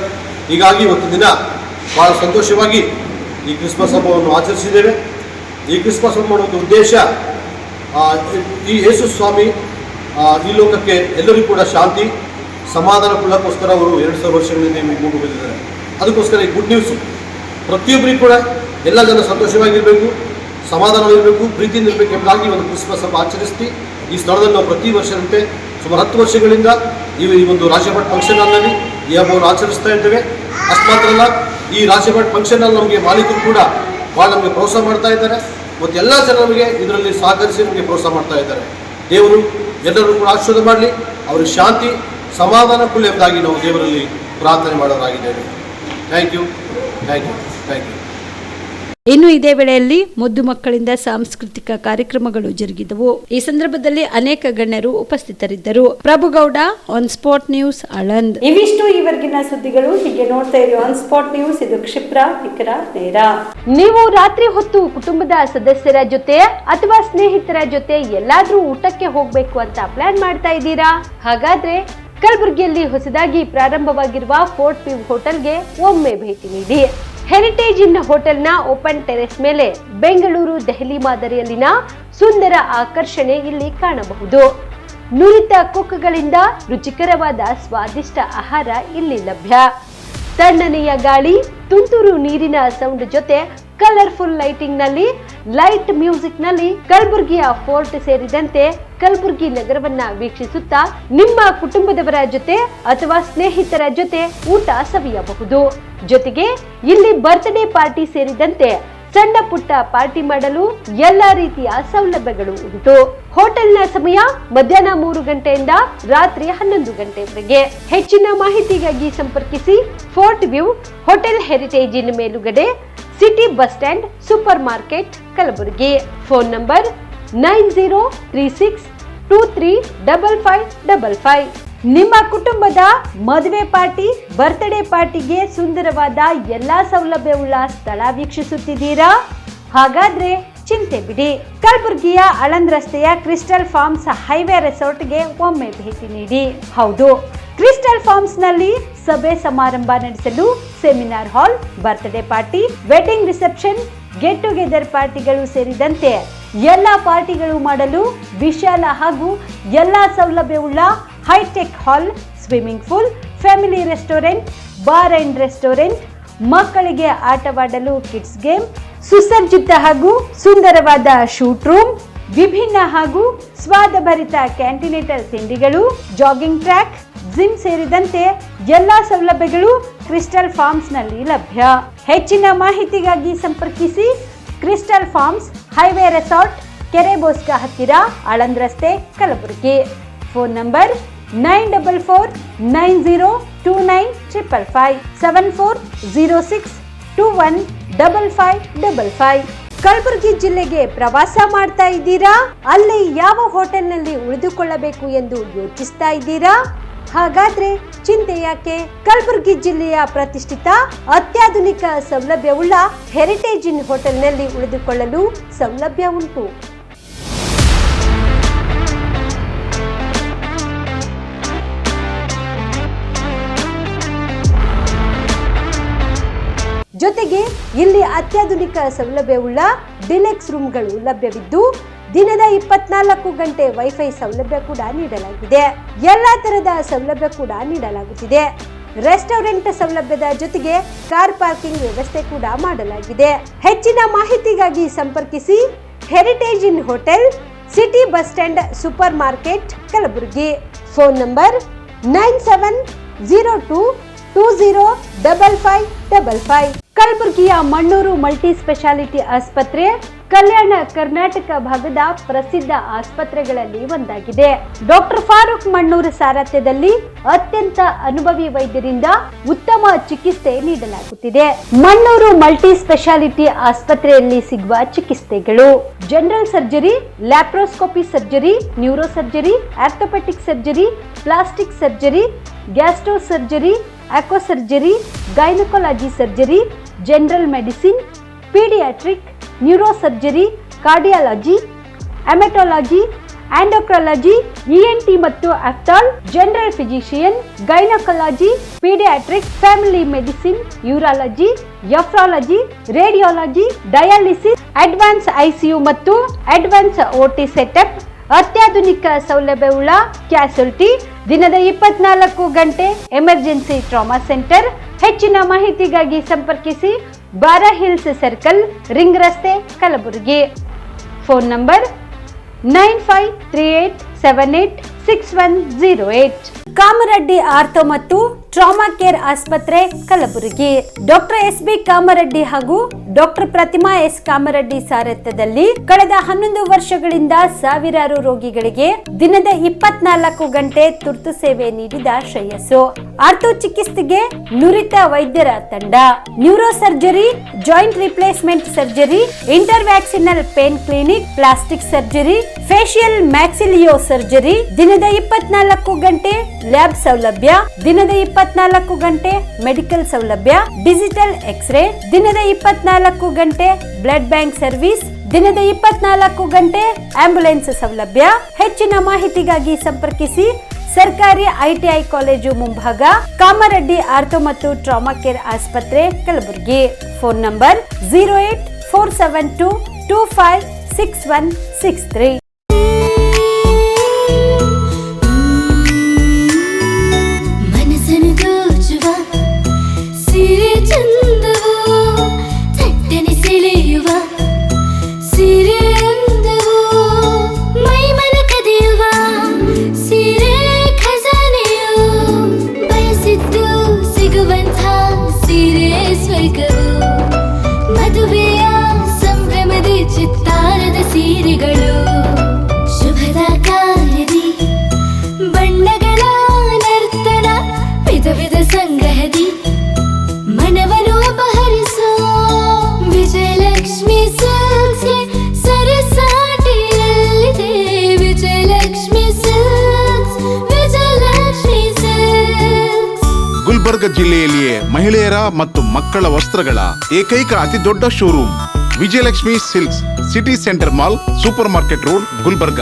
ಹೀಗಾಗಿ ಇವತ್ತು ದಿನ ಭಾಳ ಸಂತೋಷವಾಗಿ ಈ ಕ್ರಿಸ್ಮಸ್ ಹಬ್ಬವನ್ನು ಆಚರಿಸಿದ್ದೇವೆ. ಈ ಕ್ರಿಸ್ಮಸ್ ಹಬ್ಬ ಮಾಡುವ ಉದ್ದೇಶ, ಈ ಯೇಸು ಸ್ವಾಮಿ ಈ ಲೋಕಕ್ಕೆ ಎಲ್ಲರಿಗೂ ಕೂಡ ಶಾಂತಿ, ಸಮಾಧಾನ ಕೊಡೋಕ್ಕೋಸ್ಕರ ಅವರು 2000 ವರ್ಷಗಳಿಂದ ಈ ಭೂಮಿ ಬಂದಿದ್ದಾರೆ. ಅದಕ್ಕೋಸ್ಕರ ಈ ಗುಡ್ ನ್ಯೂಸು ಪ್ರತಿಯೊಬ್ಬರಿಗೂ ಕೂಡ ಎಲ್ಲ ಜನ ಸಂತೋಷವಾಗಿರಬೇಕು, ಸಮಾಧಾನವಾಗಿರಬೇಕು, ಪ್ರೀತಿಯಿಂದ ಇರಬೇಕು ಎಂಬುದಾಗಿ ಒಂದು ಕ್ರಿಸ್ಮಸ್ ಹಬ್ಬ ಆಚರಿಸ್ತಿ ಈ ಸ್ಥಳದಲ್ಲಿ ನಾವು ಪ್ರತಿ ವರ್ಷದಂತೆ ಸುಮಾರು 10 ವರ್ಷಗಳಿಂದ ಈ ಒಂದು ರಾಜ್ಯಭಟ್ ಫಂಕ್ಷನ್ ಹಾಲ್ನಲ್ಲಿ ಈ ಹಬ್ಬವನ್ನು ಆಚರಿಸ್ತಾ ಇದ್ದೇವೆ. ಅಷ್ಟು ಮಾತ್ರ ಅಲ್ಲ, ಈ ರಾಜ್ಯಭಟ್ ಫಂಕ್ಷನ್ ಹಾಲ್ ನಮಗೆ ಮಾಲೀಕರು ಕೂಡ ಭಾಳ ನಮಗೆ ಪ್ರೋತ್ಸಾಹ ಮಾಡ್ತಾ ಇದ್ದಾರೆ ಮತ್ತು ಎಲ್ಲ ಜನ ನಮಗೆ ಇದರಲ್ಲಿ ಸಹಕರಿಸಿ ನಮಗೆ ಪ್ರೋತ್ಸಾಹ ಮಾಡ್ತಾ ಇದ್ದಾರೆ. ದೇವರು ಎಲ್ಲರೂ ಕೂಡ ಆಶೀರ್ವಾದ ಮಾಡಲಿ, ಅವರಿಗೆ ಶಾಂತಿ, ಸಮಾಧಾನ ಕೊಡಲಿ ಎಂಬುದಾಗಿ ನಾವು ದೇವರಲ್ಲಿ ಪ್ರಾರ್ಥನೆ ಮಾಡೋರಾಗಿದ್ದೇವೆ. Thank you, thank you, thank you. ಇನ್ನು ಇದೇ ವೇಳೆಯಲ್ಲಿ ಮುದ್ದು ಮಕ್ಕಳಿಂದ ಸಾಂಸ್ಕೃತಿಕ ಕಾರ್ಯಕ್ರಮಗಳು ಜರುಗಿದವು. ಈ ಸಂದರ್ಭದಲ್ಲಿ ಅನೇಕ ಗಣ್ಯರು ಉಪಸ್ಥಿತರಿದ್ದರು. Prabhugouda, on spot news, Aland. ಇವಿಷ್ಟು ಈವರೆಗಿನ ಸುದ್ದಿಗಳು. ಹೀಗೆ ನೋಡ್ತಾ ಇರಿ ಆನ್ ಸ್ಪಾಟ್ ನ್ಯೂಸ್. ಇದು ಕ್ಷಿಪ್ರ, ನಿಖರ, ನೇರ. ನೀವು ರಾತ್ರಿ ಹೊತ್ತು ಕುಟುಂಬದ ಸದಸ್ಯರ ಜೊತೆ ಅಥವಾ ಸ್ನೇಹಿತರ ಜೊತೆ ಎಲ್ಲಾದ್ರೂ ಊಟಕ್ಕೆ ಹೋಗ್ಬೇಕು ಅಂತ ಪ್ಲಾನ್ ಮಾಡ್ತಾ ಇದ್ದೀರಾ? ಹಾಗಾದ್ರೆ ಕಲಬುರಗಿಯಲ್ಲಿ ಹೊಸದಾಗಿ ಪ್ರಾರಂಭವಾಗಿರುವ ಫೋರ್ಟ್ ವ್ಯೂ ಹೋಟೆಲ್ಗೆ ಒಮ್ಮೆ ಭೇಟಿ ನೀಡಿ. ಹೆರಿಟೇಜ್ ಇನ್ ಹೋಟೆಲ್ನ ಓಪನ್ ಟೆರೆಸ್ ಮೇಲೆ ಬೆಂಗಳೂರು, ದೆಹಲಿ ಮಾದರಿಯಲ್ಲಿನ ಸುಂದರ ಆಕರ್ಷಣೆ ಇಲ್ಲಿ ಕಾಣಬಹುದು. ನುರಿತ ಕುಕ್ಗಳಿಂದ ರುಚಿಕರವಾದ ಸ್ವಾದಿಷ್ಟ ಆಹಾರ ಇಲ್ಲಿ ಲಭ್ಯ. ತಣ್ಣನೆಯ ಗಾಳಿ, ತುಂತುರು ನೀರಿನ ಸೌಂಡ್ ಜೊತೆ ಕಲರ್ಫುಲ್ ಲೈಟಿಂಗ್ ನಲ್ಲಿ, ಲೈಟ್ ಮ್ಯೂಸಿಕ್ ನಲ್ಲಿ ಕಲಬುರಗಿಯ ಫೋರ್ಟ್ ಸೇರಿದಂತೆ ಕಲಬುರಗಿ ನಗರವನ್ನ ವೀಕ್ಷಿಸುತ್ತಾ ನಿಮ್ಮ ಕುಟುಂಬದವರ ಜೊತೆ ಅಥವಾ ಸ್ನೇಹಿತರ ಜೊತೆ ಊಟ ಸವಿಯಬಹುದು. ಜೊತೆಗೆ ಇಲ್ಲಿ ಬರ್ತ್ಡೇ ಪಾರ್ಟಿ ಸೇರಿದಂತೆ ಸಣ್ಣ ಪುಟ್ಟ ಪಾರ್ಟಿ ಮಾಡಲು ಎಲ್ಲಾ ರೀತಿಯ ಸೌಲಭ್ಯಗಳು ಉಂಟು. ಹೋಟೆಲ್ನ ಸಮಯ ಮಧ್ಯಾಹ್ನ 3 ಗಂಟೆಯಿಂದ ರಾತ್ರಿ 11 ಗಂಟೆವರೆಗೆ. ಹೆಚ್ಚಿನ ಮಾಹಿತಿಗಾಗಿ ಸಂಪರ್ಕಿಸಿ ಫೋರ್ಟ್ ವ್ಯೂ ಹೋಟೆಲ್, ಹೆರಿಟೇಜ್ ಇನ್ ಮೇಲುಗಡೆ, city bus stand, super market, Kalaburagi. Phone number 9036235555. ನಿಮ್ಮ ಕುಟುಂಬದ ಮದುವೆ ಪಾರ್ಟಿ, ಬರ್ತ್ಡೇ ಪಾರ್ಟಿಗೆ ಸುಂದರವಾದ ಎಲ್ಲಾ ಸೌಲಭ್ಯವುಳ್ಳ ಸ್ಥಳ ವೀಕ್ಷಿಸುತ್ತಿದ್ದೀರಾ? ಹಾಗಾದ್ರೆ ಚಿಂತೆ ಬಿಡಿ. ಕಲಬುರಗಿಯ ಆಳಂದ್ ರಸ್ತೆಯ ಕ್ರಿಸ್ಟಲ್ ಫಾರ್ಮ್ಸ್ ಹೈವೇ ರೆಸಾರ್ಟ್ಗೆ ಒಮ್ಮೆ ಭೇಟಿ ನೀಡಿ. ಹೌದು, ಕ್ರಿಸ್ಟಲ್ ಫಾರ್ಮ್ಸ್ ನಲ್ಲಿ ಸಭೆ ಸಮಾರಂಭ ನಡೆಸಲು seminar hall, birthday party, wedding reception, get together ಪಾರ್ಟಿಗಳು ಸೇರಿದಂತೆ ಎಲ್ಲಾ ಪಾರ್ಟಿಗಳು ಮಾಡಲು ವಿಶಾಲ ಹಾಗೂ ಎಲ್ಲಾ ಸೌಲಭ್ಯವುಳ್ಳ hi-tech hall, swimming pool, family restaurant, bar and restaurant, ಮಕ್ಕಳಿಗೆ ಆಟವಾಡಲು ಕಿಡ್ಸ್ ಗೇಮ್, ಸುಸಜ್ಜಿತ ಹಾಗೂ ಸುಂದರವಾದ ಶೂಟ್ ರೂಮ್, ವಿಭಿನ್ನ ಹಾಗೂ ಸ್ವಾದಭರಿತ ಕ್ಯಾಂಟಿನೇಟಲ್ ತಿಂಡಿಗಳು, ಜಾಗಿಂಗ್ ಟ್ರ್ಯಾಕ್, ಜಿಮ್ ಸೇರಿದಂತೆ ಎಲ್ಲಾ ಸೌಲಭ್ಯಗಳು ಕ್ರಿಸ್ಟಲ್ ಫಾರ್ಮ್ಸ್ನಲ್ಲಿ ಲಭ್ಯ. ಹೆಚ್ಚಿನ ಮಾಹಿತಿಗಾಗಿ ಸಂಪರ್ಕಿಸಿ ಕ್ರಿಸ್ಟಲ್ ಫಾರ್ಮ್ಸ್, ಹೈವೇ ರೆಸಾರ್ಟ್, ಕೆರೆ ಬೋಸ್ಕ ಹತ್ತಿರ, ಆಳಂದ್ ರಸ್ತೆ, ಕಲಬುರಗಿ. Phone number 9490295555 7406215555. ಕಲಬುರಗಿ ಜಿಲ್ಲೆಗೆ ಪ್ರವಾಸ ಮಾಡ್ತಾ ಇದ್ದೀರಾ? ಅಲ್ಲಿ ಯಾವ ಹೋಟೆಲ್ನಲ್ಲಿ ಉಳಿದುಕೊಳ್ಳಬೇಕು ಎಂದು ಯೋಚಿಸ್ತಾ ಇದ್ದೀರಾ? ಹಾಗಾದ್ರೆ ಚಿಂತೆ ಯಾಕೆ? ಕಲಬುರಗಿ ಜಿಲ್ಲೆಯ ಪ್ರತಿಷ್ಠಿತ ಅತ್ಯಾಧುನಿಕ ಸೌಲಭ್ಯವುಳ್ಳ ಹೆರಿಟೇಜ್ ಇನ್ ಹೋಟೆಲ್ನಲ್ಲಿ ಉಳಿದುಕೊಳ್ಳಲು ಸೌಲಭ್ಯ ಉಂಟು. ಜೊತೆಗೆ ಇಲ್ಲಿ ಅತ್ಯಾಧುನಿಕ ಸೌಲಭ್ಯವುಳ್ಳ ಡಿಲೆಕ್ಸ್ ರೂಮ್ಗಳು ಲಭ್ಯವಿದ್ದು ದಿನದ 24 ಗಂಟೆ ವೈಫೈ ಸೌಲಭ್ಯ ಕೂಡ ನೀಡಲಾಗಿದೆ. ಎಲ್ಲಾ ತರಹದ ಸೌಲಭ್ಯ ಕೂಡ ನೀಡಲಾಗುತ್ತಿದೆ. ರೆಸ್ಟೋರೆಂಟ್ ಸೌಲಭ್ಯದ ಜೊತೆಗೆ ಕಾರ್ ಪಾರ್ಕಿಂಗ್ ವ್ಯವಸ್ಥೆ ಕೂಡ ಮಾಡಲಾಗಿದೆ. ಹೆಚ್ಚಿನ ಮಾಹಿತಿಗಾಗಿ ಸಂಪರ್ಕಿಸಿ Heritage Inn hotel, city bus stand, super market, Kalaburagi. Phone number 9702205555. ಕಲಬುರಗಿಯ ಮಣ್ಣೂರು ಮಲ್ಟಿ ಸ್ಪೆಷಾಲಿಟಿ ಆಸ್ಪತ್ರೆ ಕಲ್ಯಾಣ ಕರ್ನಾಟಕ ಭಾಗದ ಪ್ರಸಿದ್ಧ ಆಸ್ಪತ್ರೆಗಳಲ್ಲಿ ಒಂದಾಗಿದೆ. ಡಾಕ್ಟರ್ ಫಾರೂಕ್ ಮಣ್ಣೂರು ಸಾರಥ್ಯದಲ್ಲಿ ಅತ್ಯಂತ ಅನುಭವಿ ವೈದ್ಯರಿಂದ ಉತ್ತಮ ಚಿಕಿತ್ಸೆ ನೀಡಲಾಗುತ್ತಿದೆ. ಮಣ್ಣೂರು ಮಲ್ಟಿ ಸ್ಪೆಷಾಲಿಟಿ ಆಸ್ಪತ್ರೆಯಲ್ಲಿ ಸಿಗುವ ಚಿಕಿತ್ಸೆಗಳು: general surgery, laparoscopy surgery, neuro surgery, orthopaedic surgery, plastic surgery, gastro surgery, aqua surgery, gynaecology surgery, general medicine, paediatric, neuro surgery, cardiology, haematology, endocrinology, ENT ಮತ್ತು ophthal, general physician, gynaecology, paediatric, family medicine, urology, nephrology, radiology, dialysis, advance ICU ಮತ್ತು advance OT setup, ಅತ್ಯಾಧುನಿಕ ಸೌಲಭ್ಯವುಳ್ಳ ಕ್ಯಾಸುಲಿಟಿ, ದಿನದ 24 ಗಂಟೆ emergency trauma centre. ಹೆಚ್ಚಿನ ಮಾಹಿತಿಗಾಗಿ ಸಂಪರ್ಕಿಸಿ ಬಾರಾ hills circle, ring ರಸ್ತೆ, Kalaburagi. Phone number 9538786108. Kamareddy ortho ಮತ್ತು ಟ್ರಾಮಾ ಕೇರ್ ಆಸ್ಪತ್ರೆ, ಕಲಬುರಗಿ. Doctor S B. ಕಾಮರೆಡ್ಡಿ ಹಾಗೂ ಡಾಕ್ಟರ್ ಪ್ರತಿಮಾ ಎಸ್. ಕಾಮರೆಡ್ಡಿ ಸಾರಥ್ಯದಲ್ಲಿ ಕಳೆದ 11 ವರ್ಷಗಳಿಂದ ಸಾವಿರಾರು ರೋಗಿಗಳಿಗೆ ದಿನದ 24 ಗಂಟೆ ತುರ್ತು ಸೇವೆ ನೀಡಿದ ಶ್ರೇಯಸ್ಸು. ಆರ್ಥೋ ಚಿಕಿತ್ಸೆಗೆ ನುರಿತ ವೈದ್ಯರ ತಂಡ, neuro surgery, joint replacement surgery, interventional pain clinic, plastic surgery, facial maxillo surgery, ದಿನದ 24 ಗಂಟೆ ಲ್ಯಾಬ್ ಸೌಲಭ್ಯ, ದಿನದ 24 ಗಂಟೆ ಮೆಡಿಕಲ್ ಸೌಲಭ್ಯ, ಡಿಜಿಟಲ್ ಎಕ್ಸ್ರೇ, ದಿನದ 24 ಗಂಟೆ ಬ್ಲಡ್ ಬ್ಯಾಂಕ್ ಸರ್ವಿಸ್, ದಿನದ 24 ಗಂಟೆ ಆಂಬ್ಯುಲೆನ್ಸ್ ಸೌಲಭ್ಯ. ಹೆಚ್ಚಿನ ಮಾಹಿತಿಗಾಗಿ ಸಂಪರ್ಕಿಸಿ ಸರ್ಕಾರಿ ಐಟಿಐ ಕಾಲೇಜು ಮುಂಭಾಗ, ಕಾಮರೆಡ್ಡಿ ಆರ್ಥೋ ಮತ್ತು ಟ್ರಾಮಾ ಕೇರ್ ಆಸ್ಪತ್ರೆ, ಕಲಬುರಗಿ. Phone number 08472256163. ಮದುವೆಯ ಸಂಭ್ರಮದ ಚಿತ್ತಾರದ ಸೀರೆಗಳು, ಶುಭದ ಕಾರ್ಯದಿ ಬಣ್ಣಗಳ ನರ್ತನ, ವಿಧ ವಿಧ ಸಂಗ್ರಹದಿ ಮನವನ್ನು ಅಪಹರಿಸೋ ವಿಜಯಲಕ್ಷ್ಮಿ ಸಿಲ್ಕ್ಸ್ ಸರಸಾಟಿಯಲ್ಲಿದೆ. Vijayalakshmi Silks, Vijayalakshmi Silks. ಗುಲ್ಬರ್ಗ ಜಿಲ್ಲೆಯಲ್ಲಿಯೇ ಮಹಿಳೆಯರ ಮತ್ತು ಮಕ್ಕಳ ವಸ್ತ್ರಗಳ ಏಕೈಕ ಅತಿ ದೊಡ್ಡ showroom Vijayalakshmi Silks, city centre mall, super market road, Gulbarga.